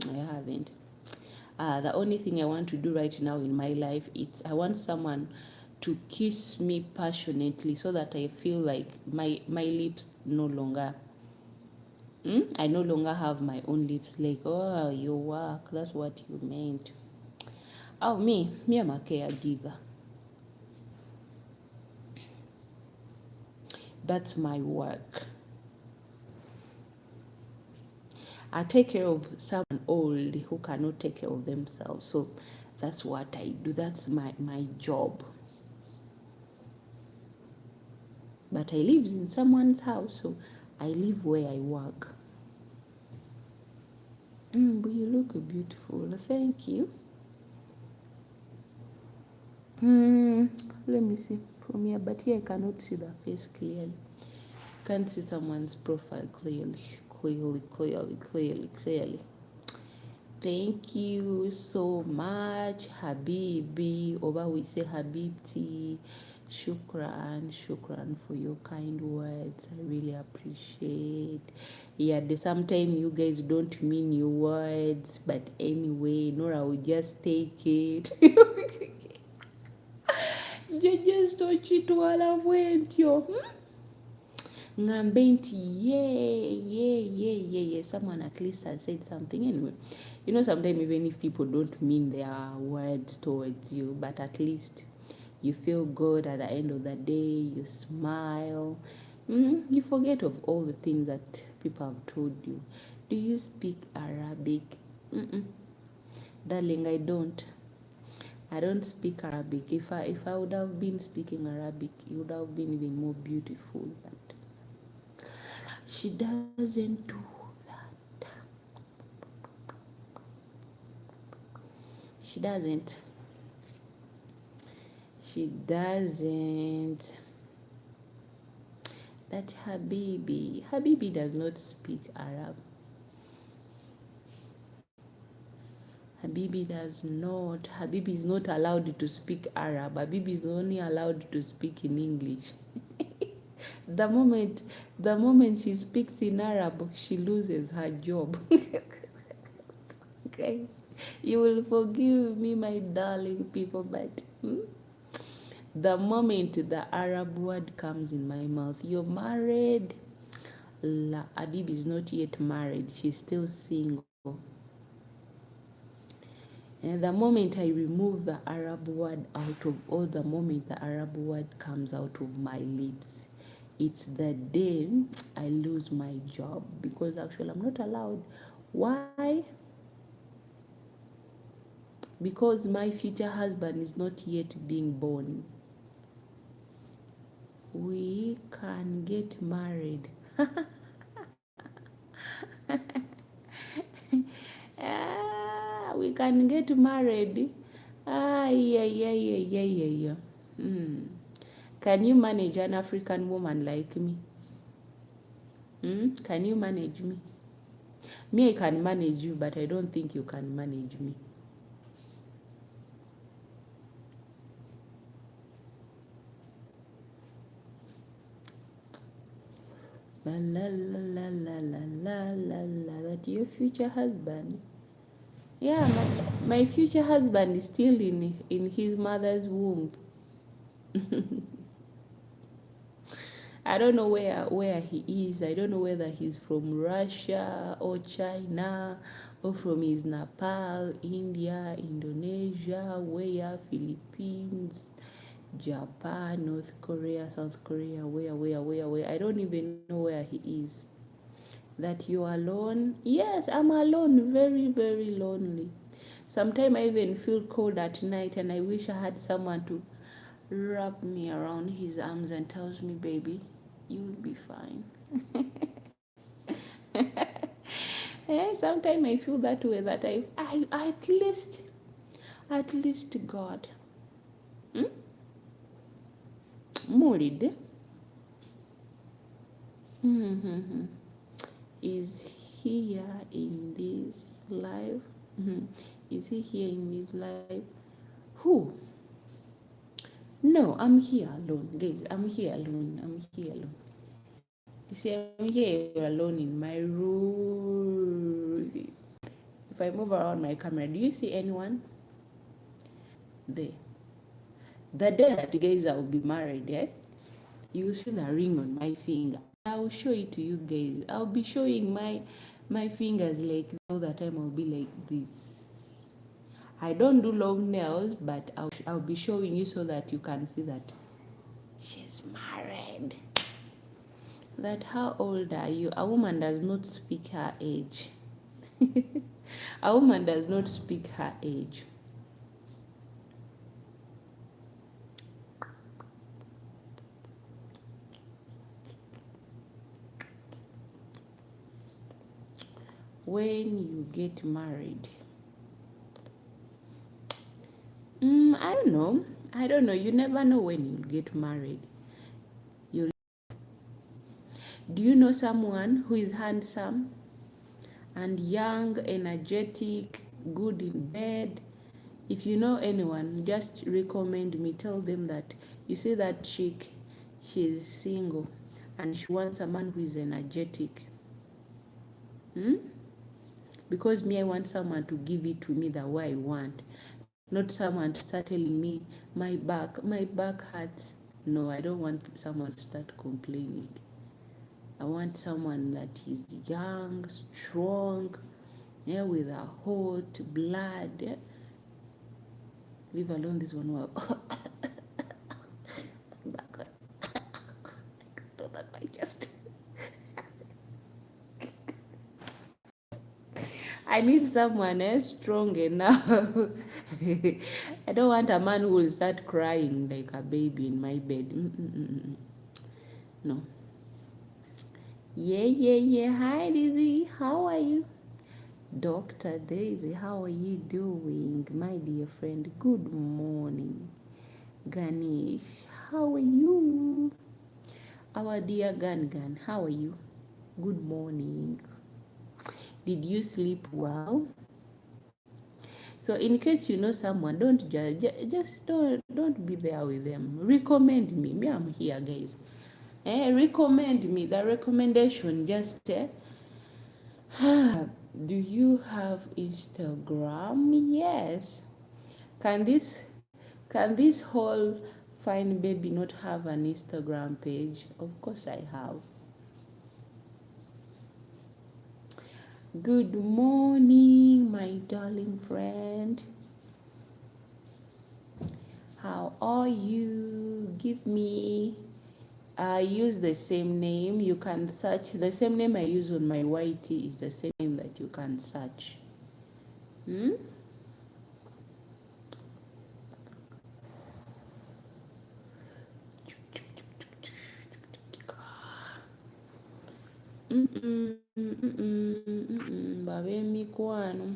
[SPEAKER 1] I haven't. The only thing I want to do right now in my life is I want someone to kiss me passionately so that I feel like my lips no longer I no longer have my own lips. Like, oh, you work, that's what you meant. Oh, me I'm a caregiver. That's my work. I take care of someone old who cannot take care of themselves. So that's what I do. That's my job. But I live in someone's house, so I live where I work. But you look beautiful. Thank you. Let me see from here, but here I cannot see the face clearly. can't see someone's profile clearly. Thank you so much, Habibi. Oba, we say Habibti. Shukran for your kind words. I really appreciate. Yeah, sometimes you guys don't mean your words, but anyway, Nora will just take it. Just touch it while I went, yo. Ngambenti, yeah. Someone at least has said something. Anyway, sometimes even if people don't mean their words towards you, but at least you feel good at the end of the day, you smile. You forget of all the things that people have told you. Do you speak Arabic? Darling, I don't. I don't speak Arabic. If I would have been speaking Arabic, it would have been even more beautiful. But she doesn't do that. She doesn't. That Habibi does not speak Arab. Habibi does not. Habibi is not allowed to speak Arab. Habibi is only allowed to speak in English. The moment she speaks in Arab, she loses her job. Guys, you will forgive me, my darling people, but the moment the Arab word comes in my mouth, you're married. La Habib is not yet married. She's still single. And the moment I remove the Arab word out of, or the moment the Arab word comes out of my lips, it's the day I lose my job, because actually I'm not allowed. Why? Because my future husband is not yet being born. We can get married. We can get married. Yeah. Can you manage an African woman like me? Can you manage me? Me, I can manage you, but I don't think you can manage me. La la la la la. That your future husband? Yeah, my future husband is still in his mother's womb. I don't know where he is. I don't know whether he's from Russia or China or from his Nepal, India, Indonesia, where, Philippines, Japan, North Korea, South Korea, where. I don't even know where he is. That you're alone? Yes, I'm alone, very, very lonely. Sometimes I even feel cold at night and I wish I had someone to wrap me around his arms and tells me, baby, you'll be fine. Sometimes I feel that way, that I at least God. Murid is here in this life. Is he here in this life? Who? No, I'm here alone, guys. I'm here alone. You see, I'm here alone in my room. If I move around my camera, do you see anyone? There. The day that, guys, I will be married, you will see the ring on my finger. I will show it to you guys. I'll be showing my fingers like all the time. I'll be like this. I don't do long nails, but I'll be showing you so that you can see that she's married. That how old are you? A woman does not speak her age. A woman does not speak her age. When you get married, I don't know. You never know when you'll get married. Do you know someone who is handsome and young, energetic, good in bed? If you know anyone, just recommend me. Tell them that you see that chick, she's single and she wants a man who is energetic. Because me, I want someone to give it to me the way I want, not someone to start telling me my back hurts. No, I don't want someone to start complaining. I want someone that is young, strong, yeah, with a hot blood. Yeah. Leave alone this one. Well, back hurts. I know that my chest. I need someone strong enough. I don't want a man who will start crying like a baby in my bed. No. Yeah. Hi, Lizzie. How are you? Dr. Daisy, how are you doing? My dear friend, good morning. Ganesh, how are you? Our dear Gan, how are you? Good morning. Did you sleep well? So in case you know someone, don't judge, just don't be there with them. Recommend me. Me, I'm here, guys. Recommend me. The recommendation just do you have Instagram? Yes. Can this whole fine baby not have an Instagram page? Of course I have. Good morning, my darling friend. How are you? Give me. I use the same name. You can search. The same name I use on my YT is the same name that you can search. Babe mikwano.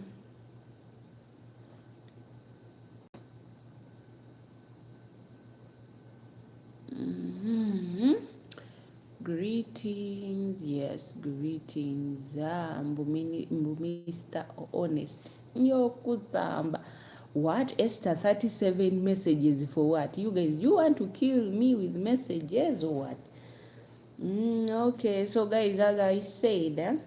[SPEAKER 1] Greetings, yes, greetings. Mr. Honest. Nyokuzamba. What? Esther, 37 messages for what? You guys, you want to kill me with messages or what? Okay, so guys, as I said,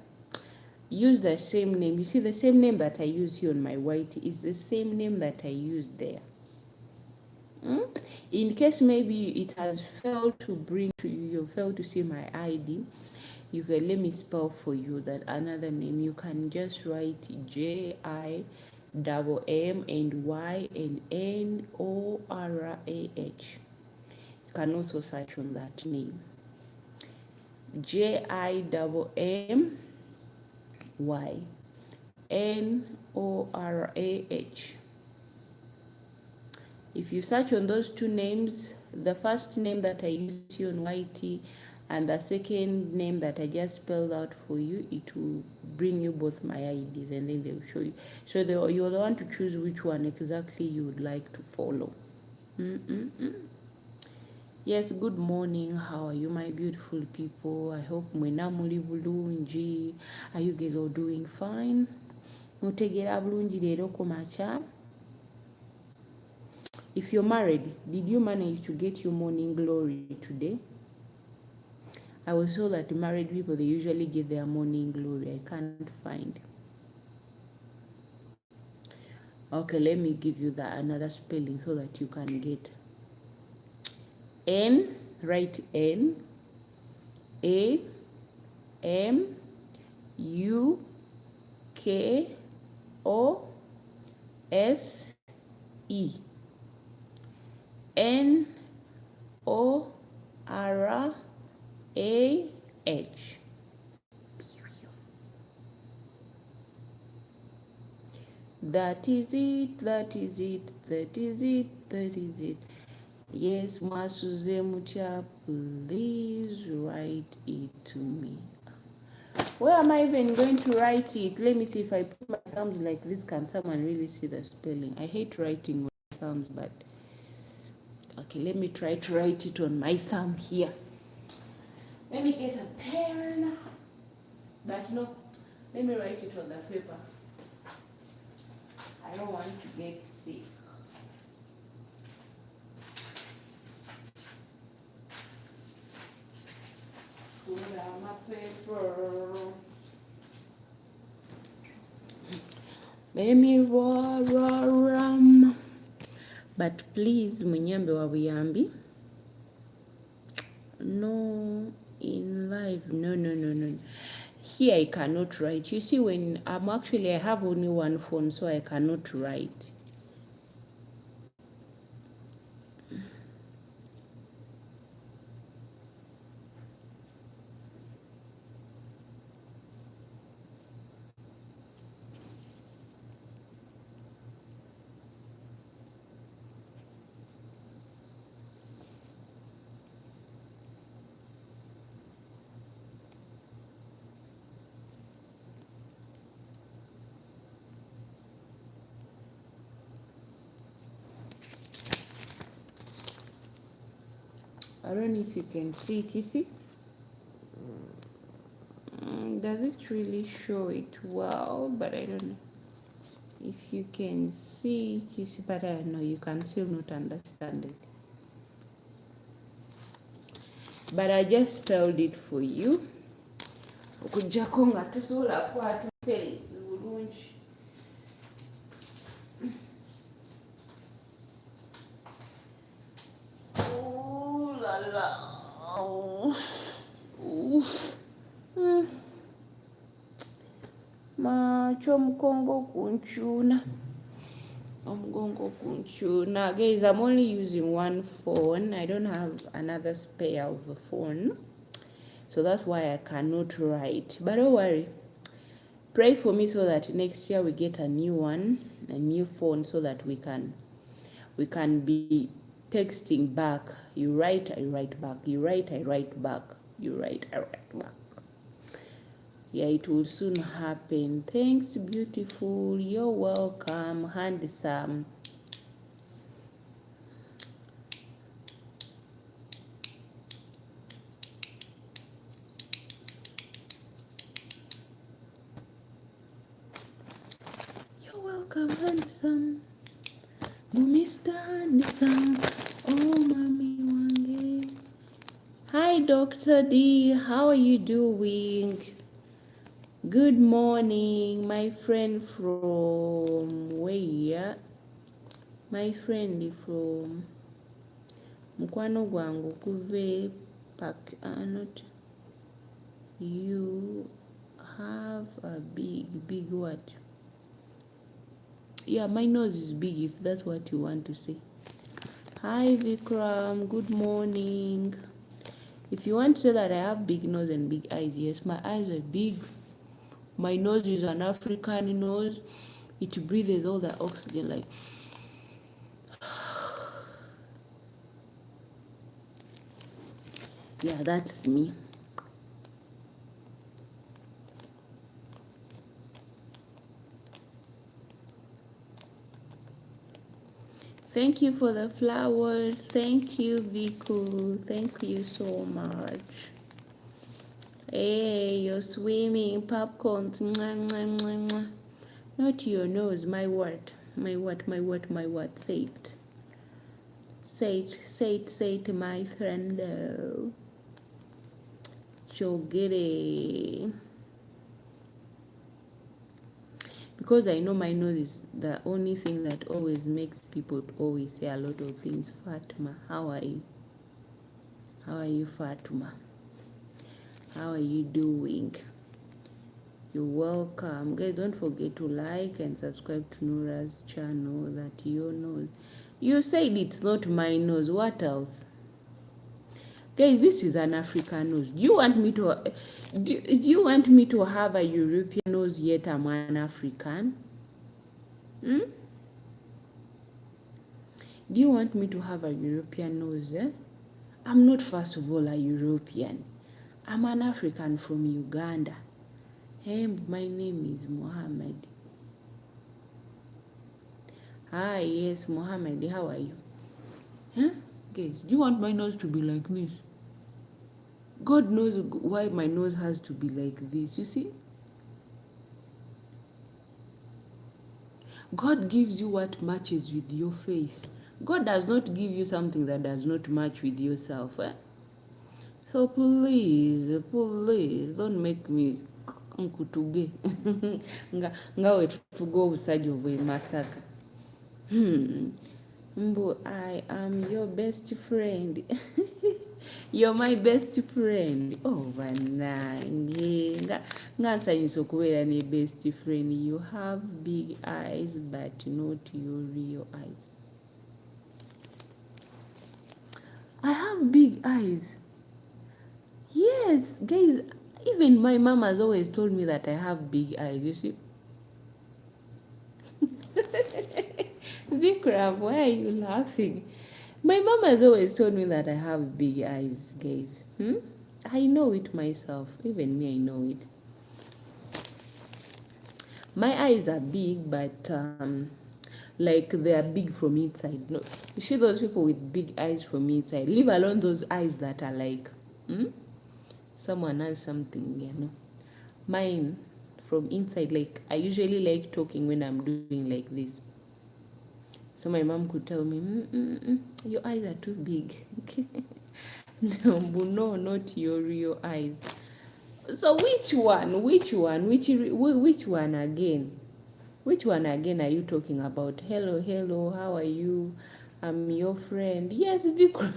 [SPEAKER 1] use the same name. You see, the same name that I use here on my white is the same name that I use there. In case maybe it has failed to bring to you, you failed to see my ID, you can let me spell for you that another name. You can just write JIMMY and NORAH. You can also search on that name. JIMMY NORAH. If you search on those two names, the first name that I use here on YT and the second name that I just spelled out for you, it will bring you both my IDs and then they'll show you. So you'll want to choose which one exactly you would like to follow. Yes, good morning. How are you, my beautiful people? I hope mwena muli bulungi. Are you guys all doing fine? Mutegera bulungi leero kumakya. If you're married, did you manage to get your morning glory today? I was told that married people, they usually get their morning glory. I can't find. Okay, let me give you another spelling so that you can get. N, write N, A, M, U, K, O, S, E. NORAH. That is it. Yes, mwasuze mutya, please write it to me. Where am I even going to write it? Let me see. If I put my thumbs like this, can someone really see the spelling? I hate writing with thumbs, but okay, let me try to write it on my thumb here. Let me get a pen. But no, let me write it on the paper. I don't want to get sick. Put on my paper. Let me roar. But please, munyambe wa buyambi. No, in life, no. Here I cannot write. You see, when I have only one phone, so I cannot write. I don't know if you can see it. You see? Does it really show it well? But I don't know if you can see it. You see, but I know you can still not understand it. But I just spelled it for you. Okujjako nga tosobola kwata spelling bulungi. Oh la la. Macho omugongo kunchuna. Omugongo kunchuna. Guys, I'm only using one phone. I don't have another spare of a phone. So that's why I cannot write. But don't worry. Pray for me so that next year we get a new one, a new phone, so that we can be texting back. You write, I write back. You write, I write back. You write, I write back. Yeah, it will soon happen. Thanks, beautiful. You're welcome, handsome. You're welcome, handsome. Mr. Handsome. Oh, mommy wange. Hi, Dr. D. How are you doing? Good morning, my friend from where? My friend from mukwano gwangu kuve pak. Not you have a big what? Yeah, my nose is big, if that's what you want to say. Hi, Vikram. Good morning. If you want to say that I have big nose and big eyes, yes, my eyes are big. My nose is an African nose. It breathes all the oxygen like. Yeah, that's me. Thank you for the flowers. Thank you, Viku. Thank you so much. Hey, you're swimming popcorn. Not your nose, my word. My what? Say it. Say it, my friend. Chogere. Because I know my nose is the only thing that always makes people always say a lot of things. Fatma, how are you? How are you, Fatma? How are you doing? You're welcome. Guys, don't forget to like and subscribe to Nora's channel. That your nose. You said it's not my nose. What else? Guys, this is an African nose. Do you want me to have a European nose yet I'm an African? Do you want me to have a European nose? I'm not, first of all, a European. I'm an African from Uganda. Hey, my name is Mohammed. Hi, yes, Mohammed. How are you? Huh? Guys, do you want my nose to be like this? God knows why my nose has to be like this. You see, God gives you what matches with your face. God does not give you something that does not match with yourself. So please don't make me nkutuge ngawe tutuge obusajja obwe Masaka. Mbu, I am your best friend. You're my best friend. Oh, banange. Nga nsanyusa okubeera ne best friend. You have big eyes but not your real eyes. I have big eyes. Yes, guys, even my mom has always told me that I have big eyes, you see. Vikram, why are you laughing? My mom has always told me that I have big eyes, guys. I know it myself. Even me, I know it. My eyes are big, but like they are big from inside. No, you see those people with big eyes from inside. Leave alone those eyes that are like, someone has something, Mine from inside, like I usually like talking when I'm doing like this. So my mom could tell me, your eyes are too big. No, not your real eyes. So which one? Which one again? Which one again are you talking about? Hello, how are you? I'm your friend. Yes, Vikram.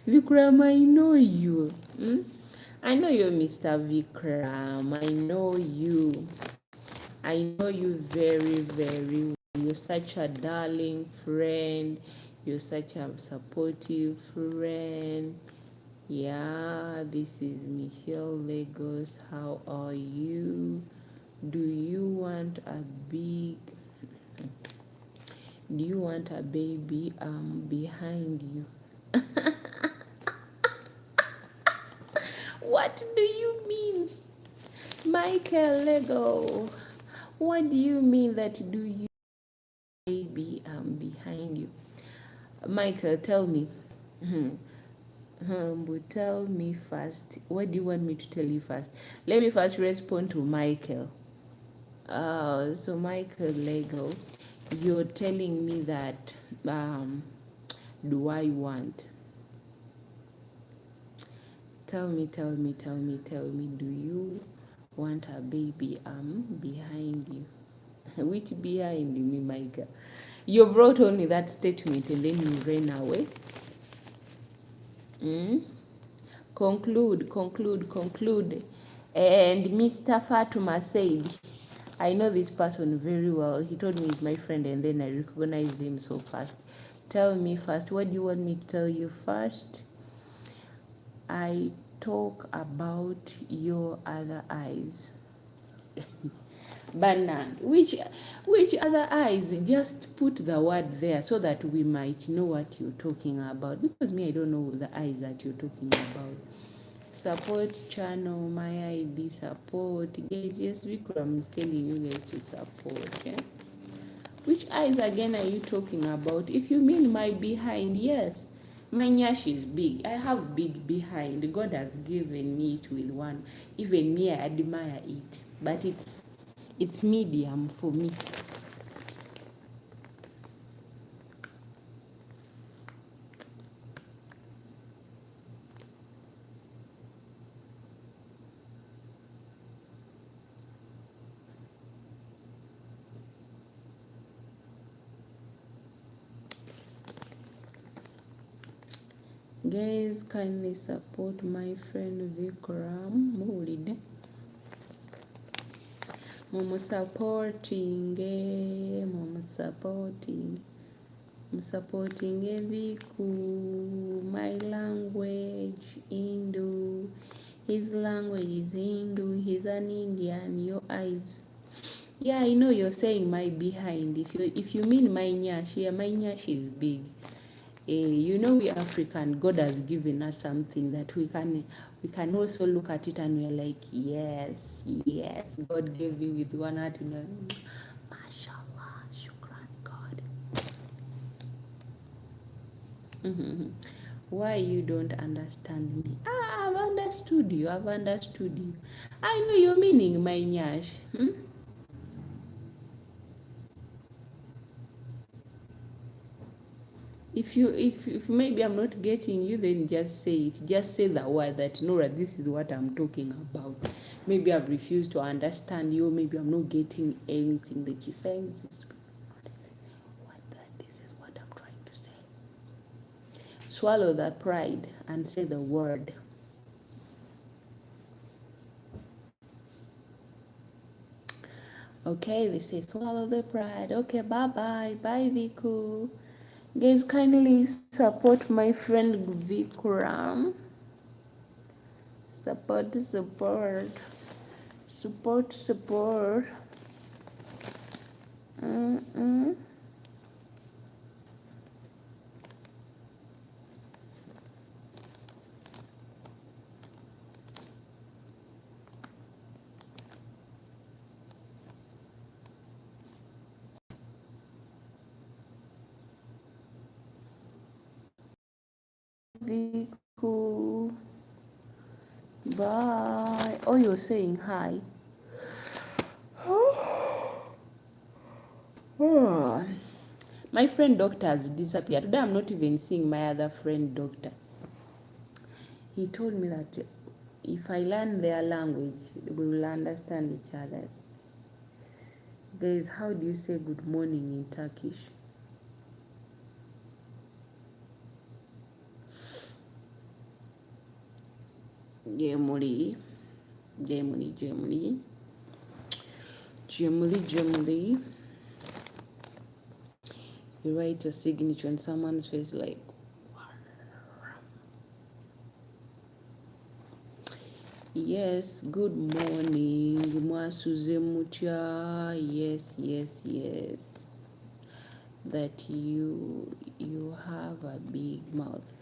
[SPEAKER 1] Vikram, I know you. I know you're Mr. Vikram. I know you. I know you very, very well. You're such a darling friend. You're such a supportive friend. Yeah, this is Michelle Lagos. How are you? Do you want a big... Do you want a baby behind you? What do you mean? Michael Lego, what do you mean that do you baby behind you? Michael, tell me. But tell me first. What do you want me to tell you first? Let me first respond to Michael. So Michael Lego, you're telling me that do I want? Tell me, do you want a baby behind you? Which behind me, Michael? You brought only that statement and then you ran away. Conclude. And Mr. Fatuma said, I know this person very well. He told me he's my friend and then I recognized him so fast. Tell me first, what do you want me to tell you first? I talk about your other eyes. Banan, which other eyes? Just put the word there so that we might know what you're talking about. Because me, I don't know the eyes that you're talking about. Support channel, my ID support. Guys, yes, Vikram is telling you guys to support. Okay? Which eyes again are you talking about? If you mean my behind, yes. My nyash is big. I have big behind. God has given me it with one. Even me, I admire it. But it's medium for me. Guys, kindly support my friend Vikram. Mulide. Momo supporting. I'm supporting Viku. My language, Hindu. His language is Hindu. He's an Indian. Your eyes. Yeah, I know you're saying my behind. If you mean my nyash, yeah, my nyash is big. You know, we African, God has given us something that we can also look at it and we're like, yes, God gave you with one heart, mashallah, shukran God. Why you don't understand me? I've understood you. I've understood you. I know your meaning, my nyash. If maybe I'm not getting you, then just say it. Just say the word that Nora, this is what I'm talking about. Maybe I've refused to understand you. Maybe I'm not getting anything that you're saying. This is what I'm trying to say. Swallow that pride and say the word. Okay, they say swallow the pride. Okay, bye-bye. Bye, Viku. Guys, kindly support my friend Vikram. Support. Viku. Bye. Oh, you're saying hi. My friend doctor has disappeared. Today I'm not even seeing my other friend doctor. He told me that if I learn their language, we will understand each other's. Guys, how do you say good morning in Turkish? Gemuli. You write a signature on someone's face like, yes, good morning. Mwasuze mutya. Yes. That you have a big mouth.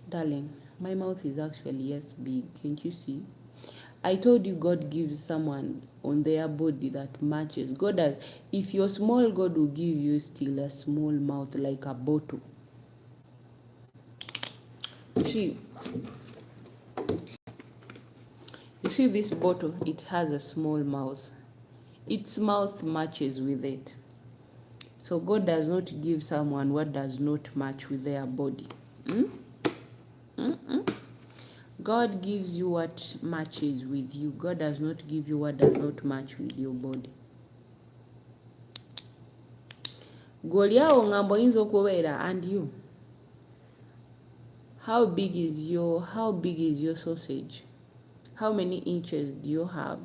[SPEAKER 1] Darling, my mouth is actually, yes, big. Can't you see? I told you God gives someone on their body that matches. God has, if you're small, God will give you still a small mouth like a bottle. You see this bottle, it has a small mouth. Its mouth matches with it. So God does not give someone what does not match with their body. God gives you what matches with you. God does not give you what does not match with your body. Goliawo ngambo yinza okubeera and you. How big is your sausage? How many inches do you have?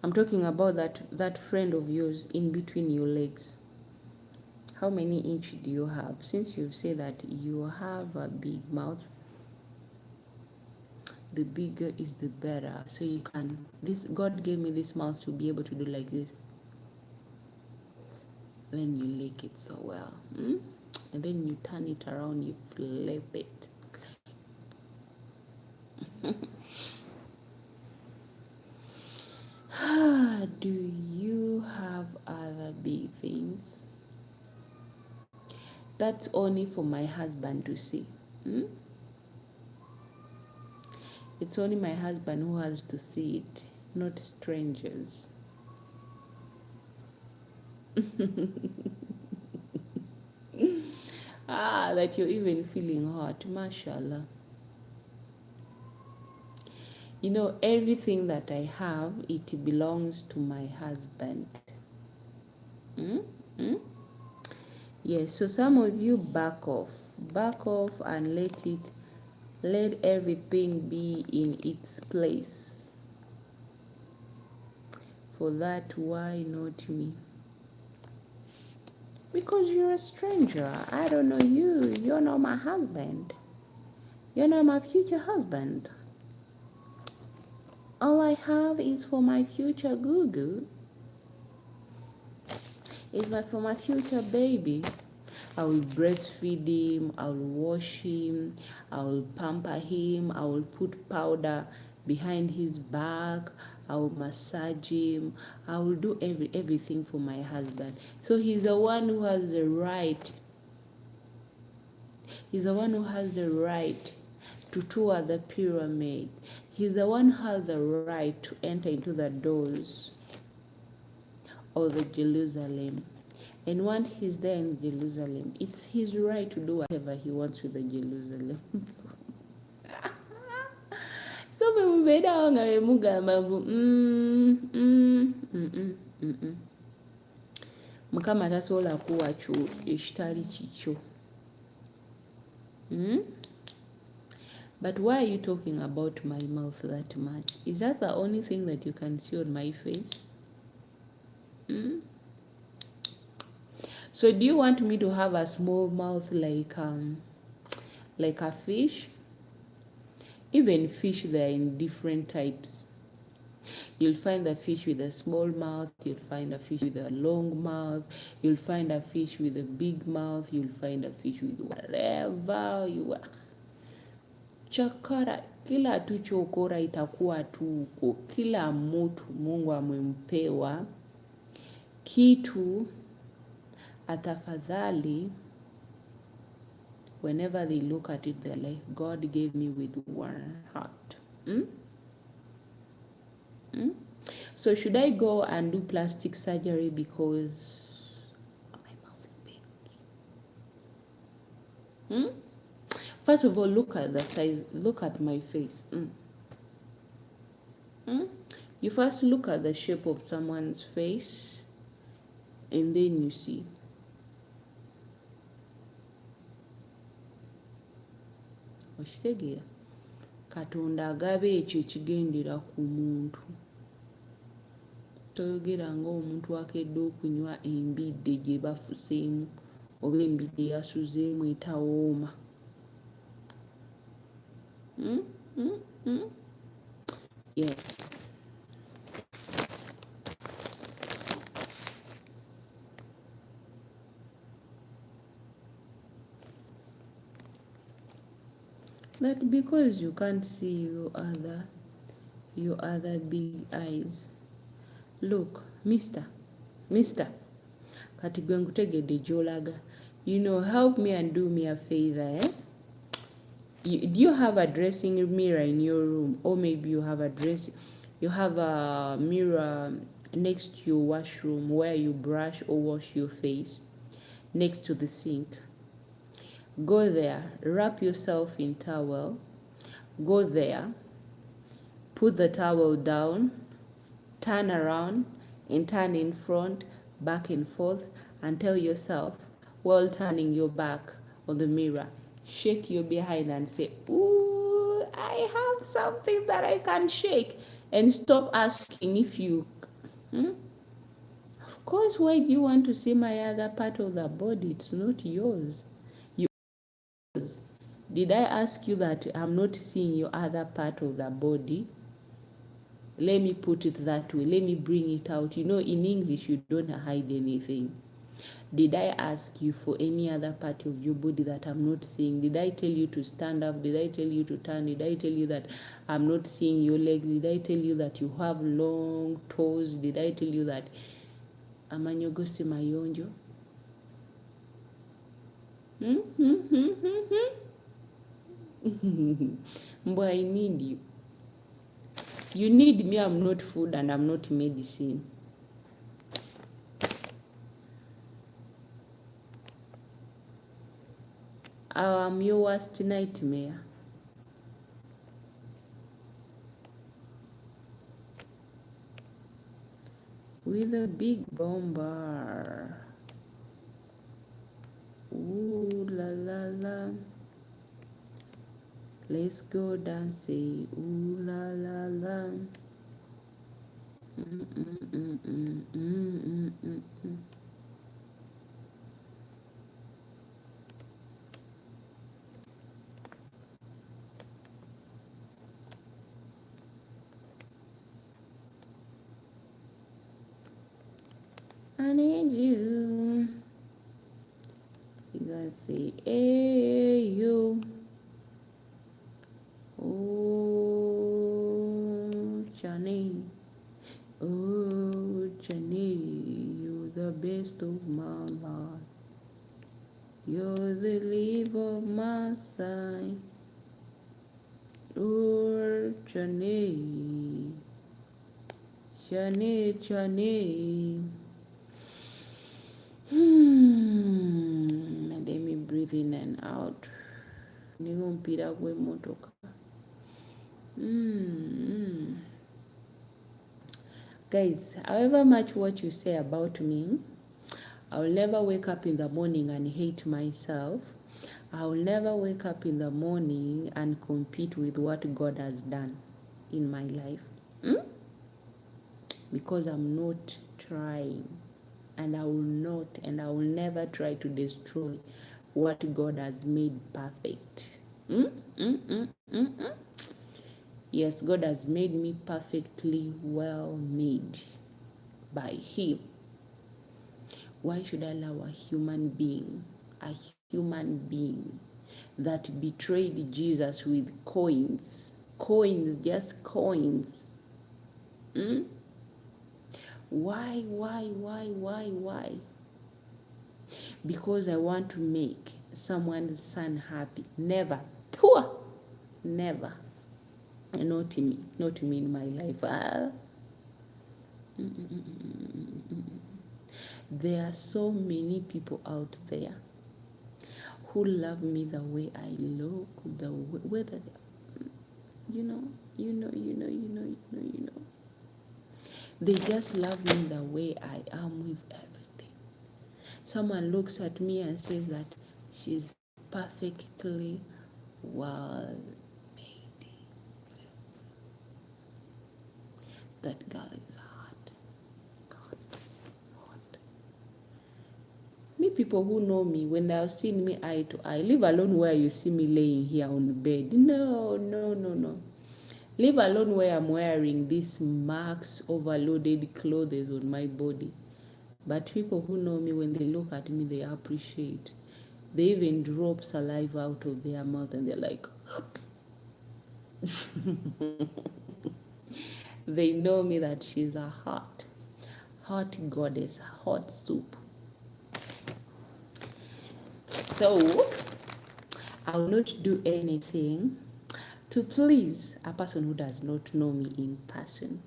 [SPEAKER 1] I'm talking about that friend of yours in between your legs. How many inches do you have? Since you've said that you have a big mouth, the bigger is the better. So you can, God gave me this mouth to be able to do like this. Then you lick it so well. And then you turn it around, you flip it. Do you have other big things? That's only for my husband to see. It's only my husband who has to see it, not strangers. That you're even feeling hot, mashallah. You know, everything that I have, it belongs to my husband. Yes, so some of you back off and let everything be in its place. For that, why not me? Because you're a stranger. I don't know you. You're not my husband. You're not my future husband. All I have is for my future goo-goo. It's for my future baby. I will breastfeed him, I will wash him, I will pamper him, I will put powder behind his back, I will massage him. I will do everything for my husband. So he's the one who has the right. He's the one who has the right to tour the pyramid. He's the one who has the right to enter into the doors of the Jerusalem. And once he's there in Jerusalem, it's his right to do whatever he wants with the Jerusalem. So bwemubeerawo nga bemugamba nvu Mukama tasobola kuwa kyo ekitali kikyo. But why are you talking about my mouth that much? Is that the only thing that you can see on my face? So do you want me to have a small mouth like a fish? Even fish, they're in different types. You'll find a fish with a small mouth, you'll find a fish with a long mouth, you'll find a fish with a big mouth, you'll find a fish with whatever you are. Chakara, kila tu chokora itakuwa tu uko. Kila mtu Mungu amempewa kitu atafadhali. Whenever they look at it, they're like, God gave me with one heart. So should I go and do plastic surgery because my mouth is big? First of all, look at the size. Look at my face. You first look at the shape of someone's face, and then you see. Okitegeera Katonda agaba ekyo ekigendera ku muntu. Toyogera ng'omuntu akedde okunywa embidde gye bafuseemu oba embidde yasuzeemu etawooma. Yes. That because you can't see your other big eyes. Look, Mister, kati gwe nkutegedde gy'olaga. You know, help me and do me a favor, eh? Do you have a dressing mirror in your room? Or maybe you have a mirror next to your washroom where you brush or wash your face, next to the sink. Go there, wrap yourself in towel, go there, put the towel down, turn around and turn in front, back and forth, and tell yourself, while turning your back on the mirror, shake your behind and say, ooh, I have something that I can shake. And stop asking if you... Of course, why do you want to see my other part of the body? It's not yours. Did I ask you that I'm not seeing your other part of the body? Let me put it that way. Let me bring it out. You know, in English, you don't hide anything. Did I ask you for any other part of your body that I'm not seeing? Did I tell you to stand up? Did I tell you to turn? Did I tell you that I'm not seeing your legs? Did I tell you that you have long toes? Did I tell you that amanyogose mayonjo? But I need you. You need me. I'm not food and I'm not medicine. I'm your worst nightmare. With a big bomber. Ooh la la la. Let's go dance. Ooh la la la. I need you. You gotta say, hey, you. Oh, Johnny. the best of my life. You're the life of my side. Or Chane, Chane, Chane. Let me breathe in and out. Nigompira kwe motoka. Guys, however much what you say about me, I'll never wake up in the morning and hate myself. I'll never wake up in the morning and compete with what God has done in my life. Because I'm not trying, and I will not, and I will never try to destroy what God has made perfect. Yes, God has made me perfectly well made by Him. Why should I allow a human being that betrayed Jesus with coins, just coins? Why? Because I want to make someone's son happy. Never. Poor. Never. Not me in my life. There are so many people out there who love me the way I look, the way, whether you know. They just love me the way I am with everything. Someone looks at me and says that she's perfectly well made. That girl is hot. Me, people who know me, when they've seen me eye to eye, leave alone where you see me laying here on the bed. No. Leave alone where I'm wearing these marks, overloaded clothes on my body. But people who know me, when they look at me, they appreciate. They even drop saliva out of their mouth and they're like, they know me that she's a hot goddess, hot soup. So, I will not do anything to please a person who does not know me in person.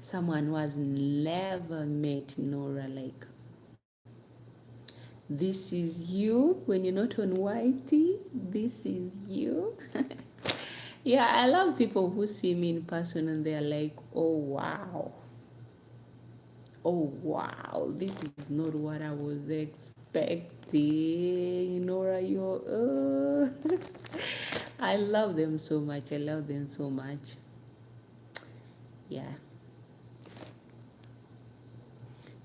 [SPEAKER 1] Someone who has never met Nora, like, this is you when you're not on YT. This is you. Yeah, I love people who see me in person and they're like, oh wow, this is not what I was expecting. Nora, you're I love them so much. Yeah.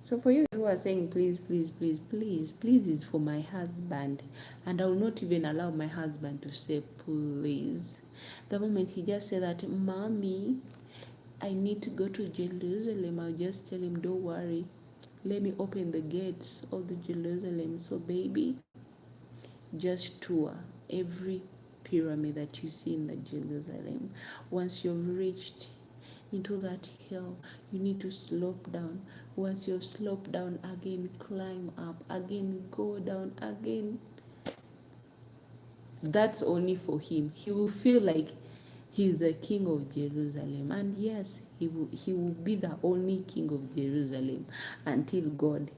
[SPEAKER 1] So for you who are saying please is for my husband, and I will not even allow my husband to say please. The moment he just said that, Mommy, I need to go to Jerusalem, I'll just tell him, don't worry, let me open the gates of the Jerusalem. So baby, just tour every pyramid that you see in the Jerusalem. Once you've reached into that hill, you need to slope down. Once you've sloped down, again climb up, again go down, again. That's only for him. He will feel like he's the king of Jerusalem. And yes, he will be the only king of Jerusalem until God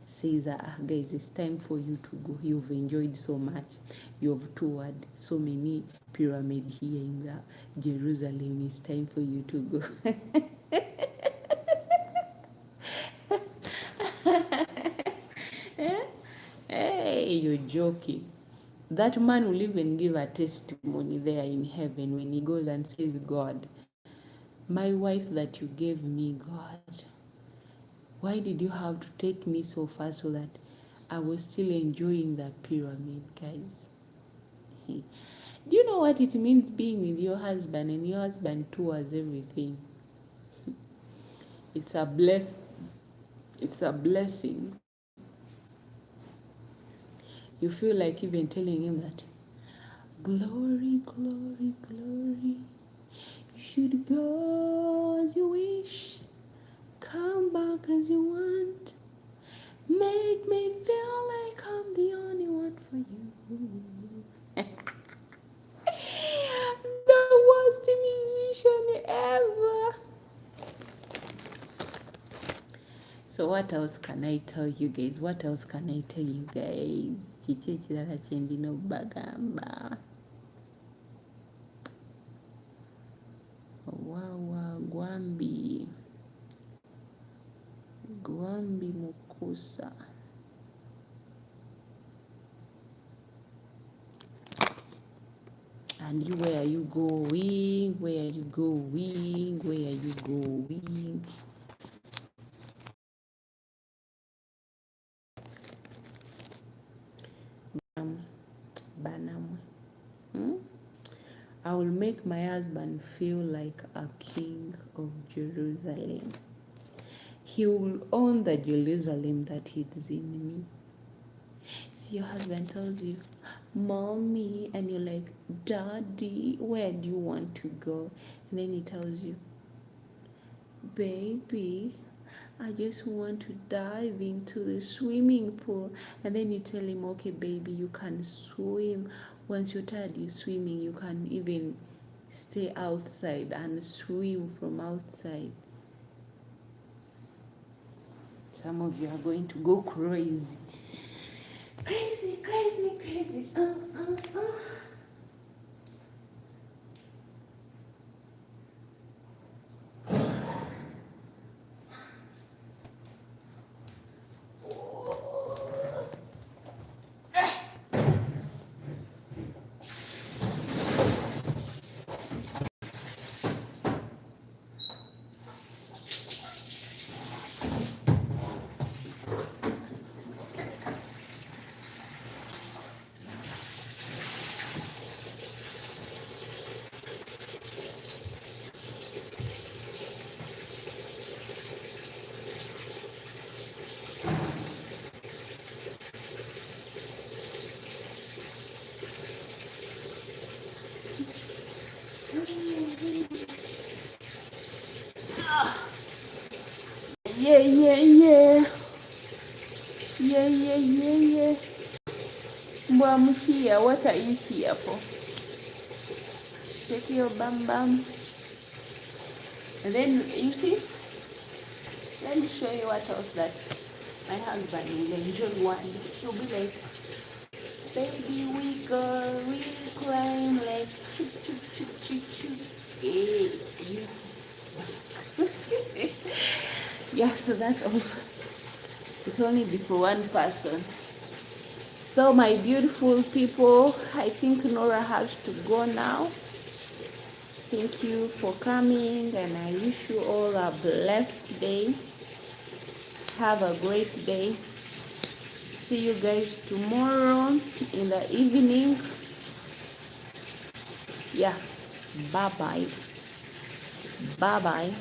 [SPEAKER 1] says that, guys, it's time for you to go. You've enjoyed so much. You've toured so many pyramids here in the Jerusalem. It's time for you to go. Hey, you're joking. That man will even give a testimony there in heaven when he goes and says, God, my wife that you gave me, God, why did you have to take me so far so that I was still enjoying that pyramid, guys? Do you know what it means being with your husband and your husband tours everything? It's a blessing. You feel like even telling him that, glory, glory, glory, you should go as you wish, come back as you want. So what else can I tell you guys? What else can I tell you guys? Kiki ekirala kye ndina obbagamba. Wawa Gwambi Mukusa. And you, where are you going? Where are you going? Where are you going? Banam. I will make my husband feel like a king of Jerusalem. He will own the Jerusalem that is in me. See, your husband tells you, Mommy, and you're like, Daddy, where do you want to go? And then he tells you, Baby, I just want to dive into the swimming pool. And then you tell him, okay, baby, you can swim. Once you're tired, you swimming. You can even stay outside and swim from outside. Some of you are going to go crazy. Crazy, crazy, crazy. Yeah. Mbwa, I'm here. What are you here for? Shake your bum bum. And then, you see, let me show you what else that my husband will enjoy one day. He'll be like, baby, we go, we climb, like, choo. Yeah, so that's all. It's only be for one person. So my beautiful people, I think Nora has to go now. Thank you for coming, and I wish you all a blessed day. Have a great day. See you guys tomorrow in the evening. Yeah, bye bye.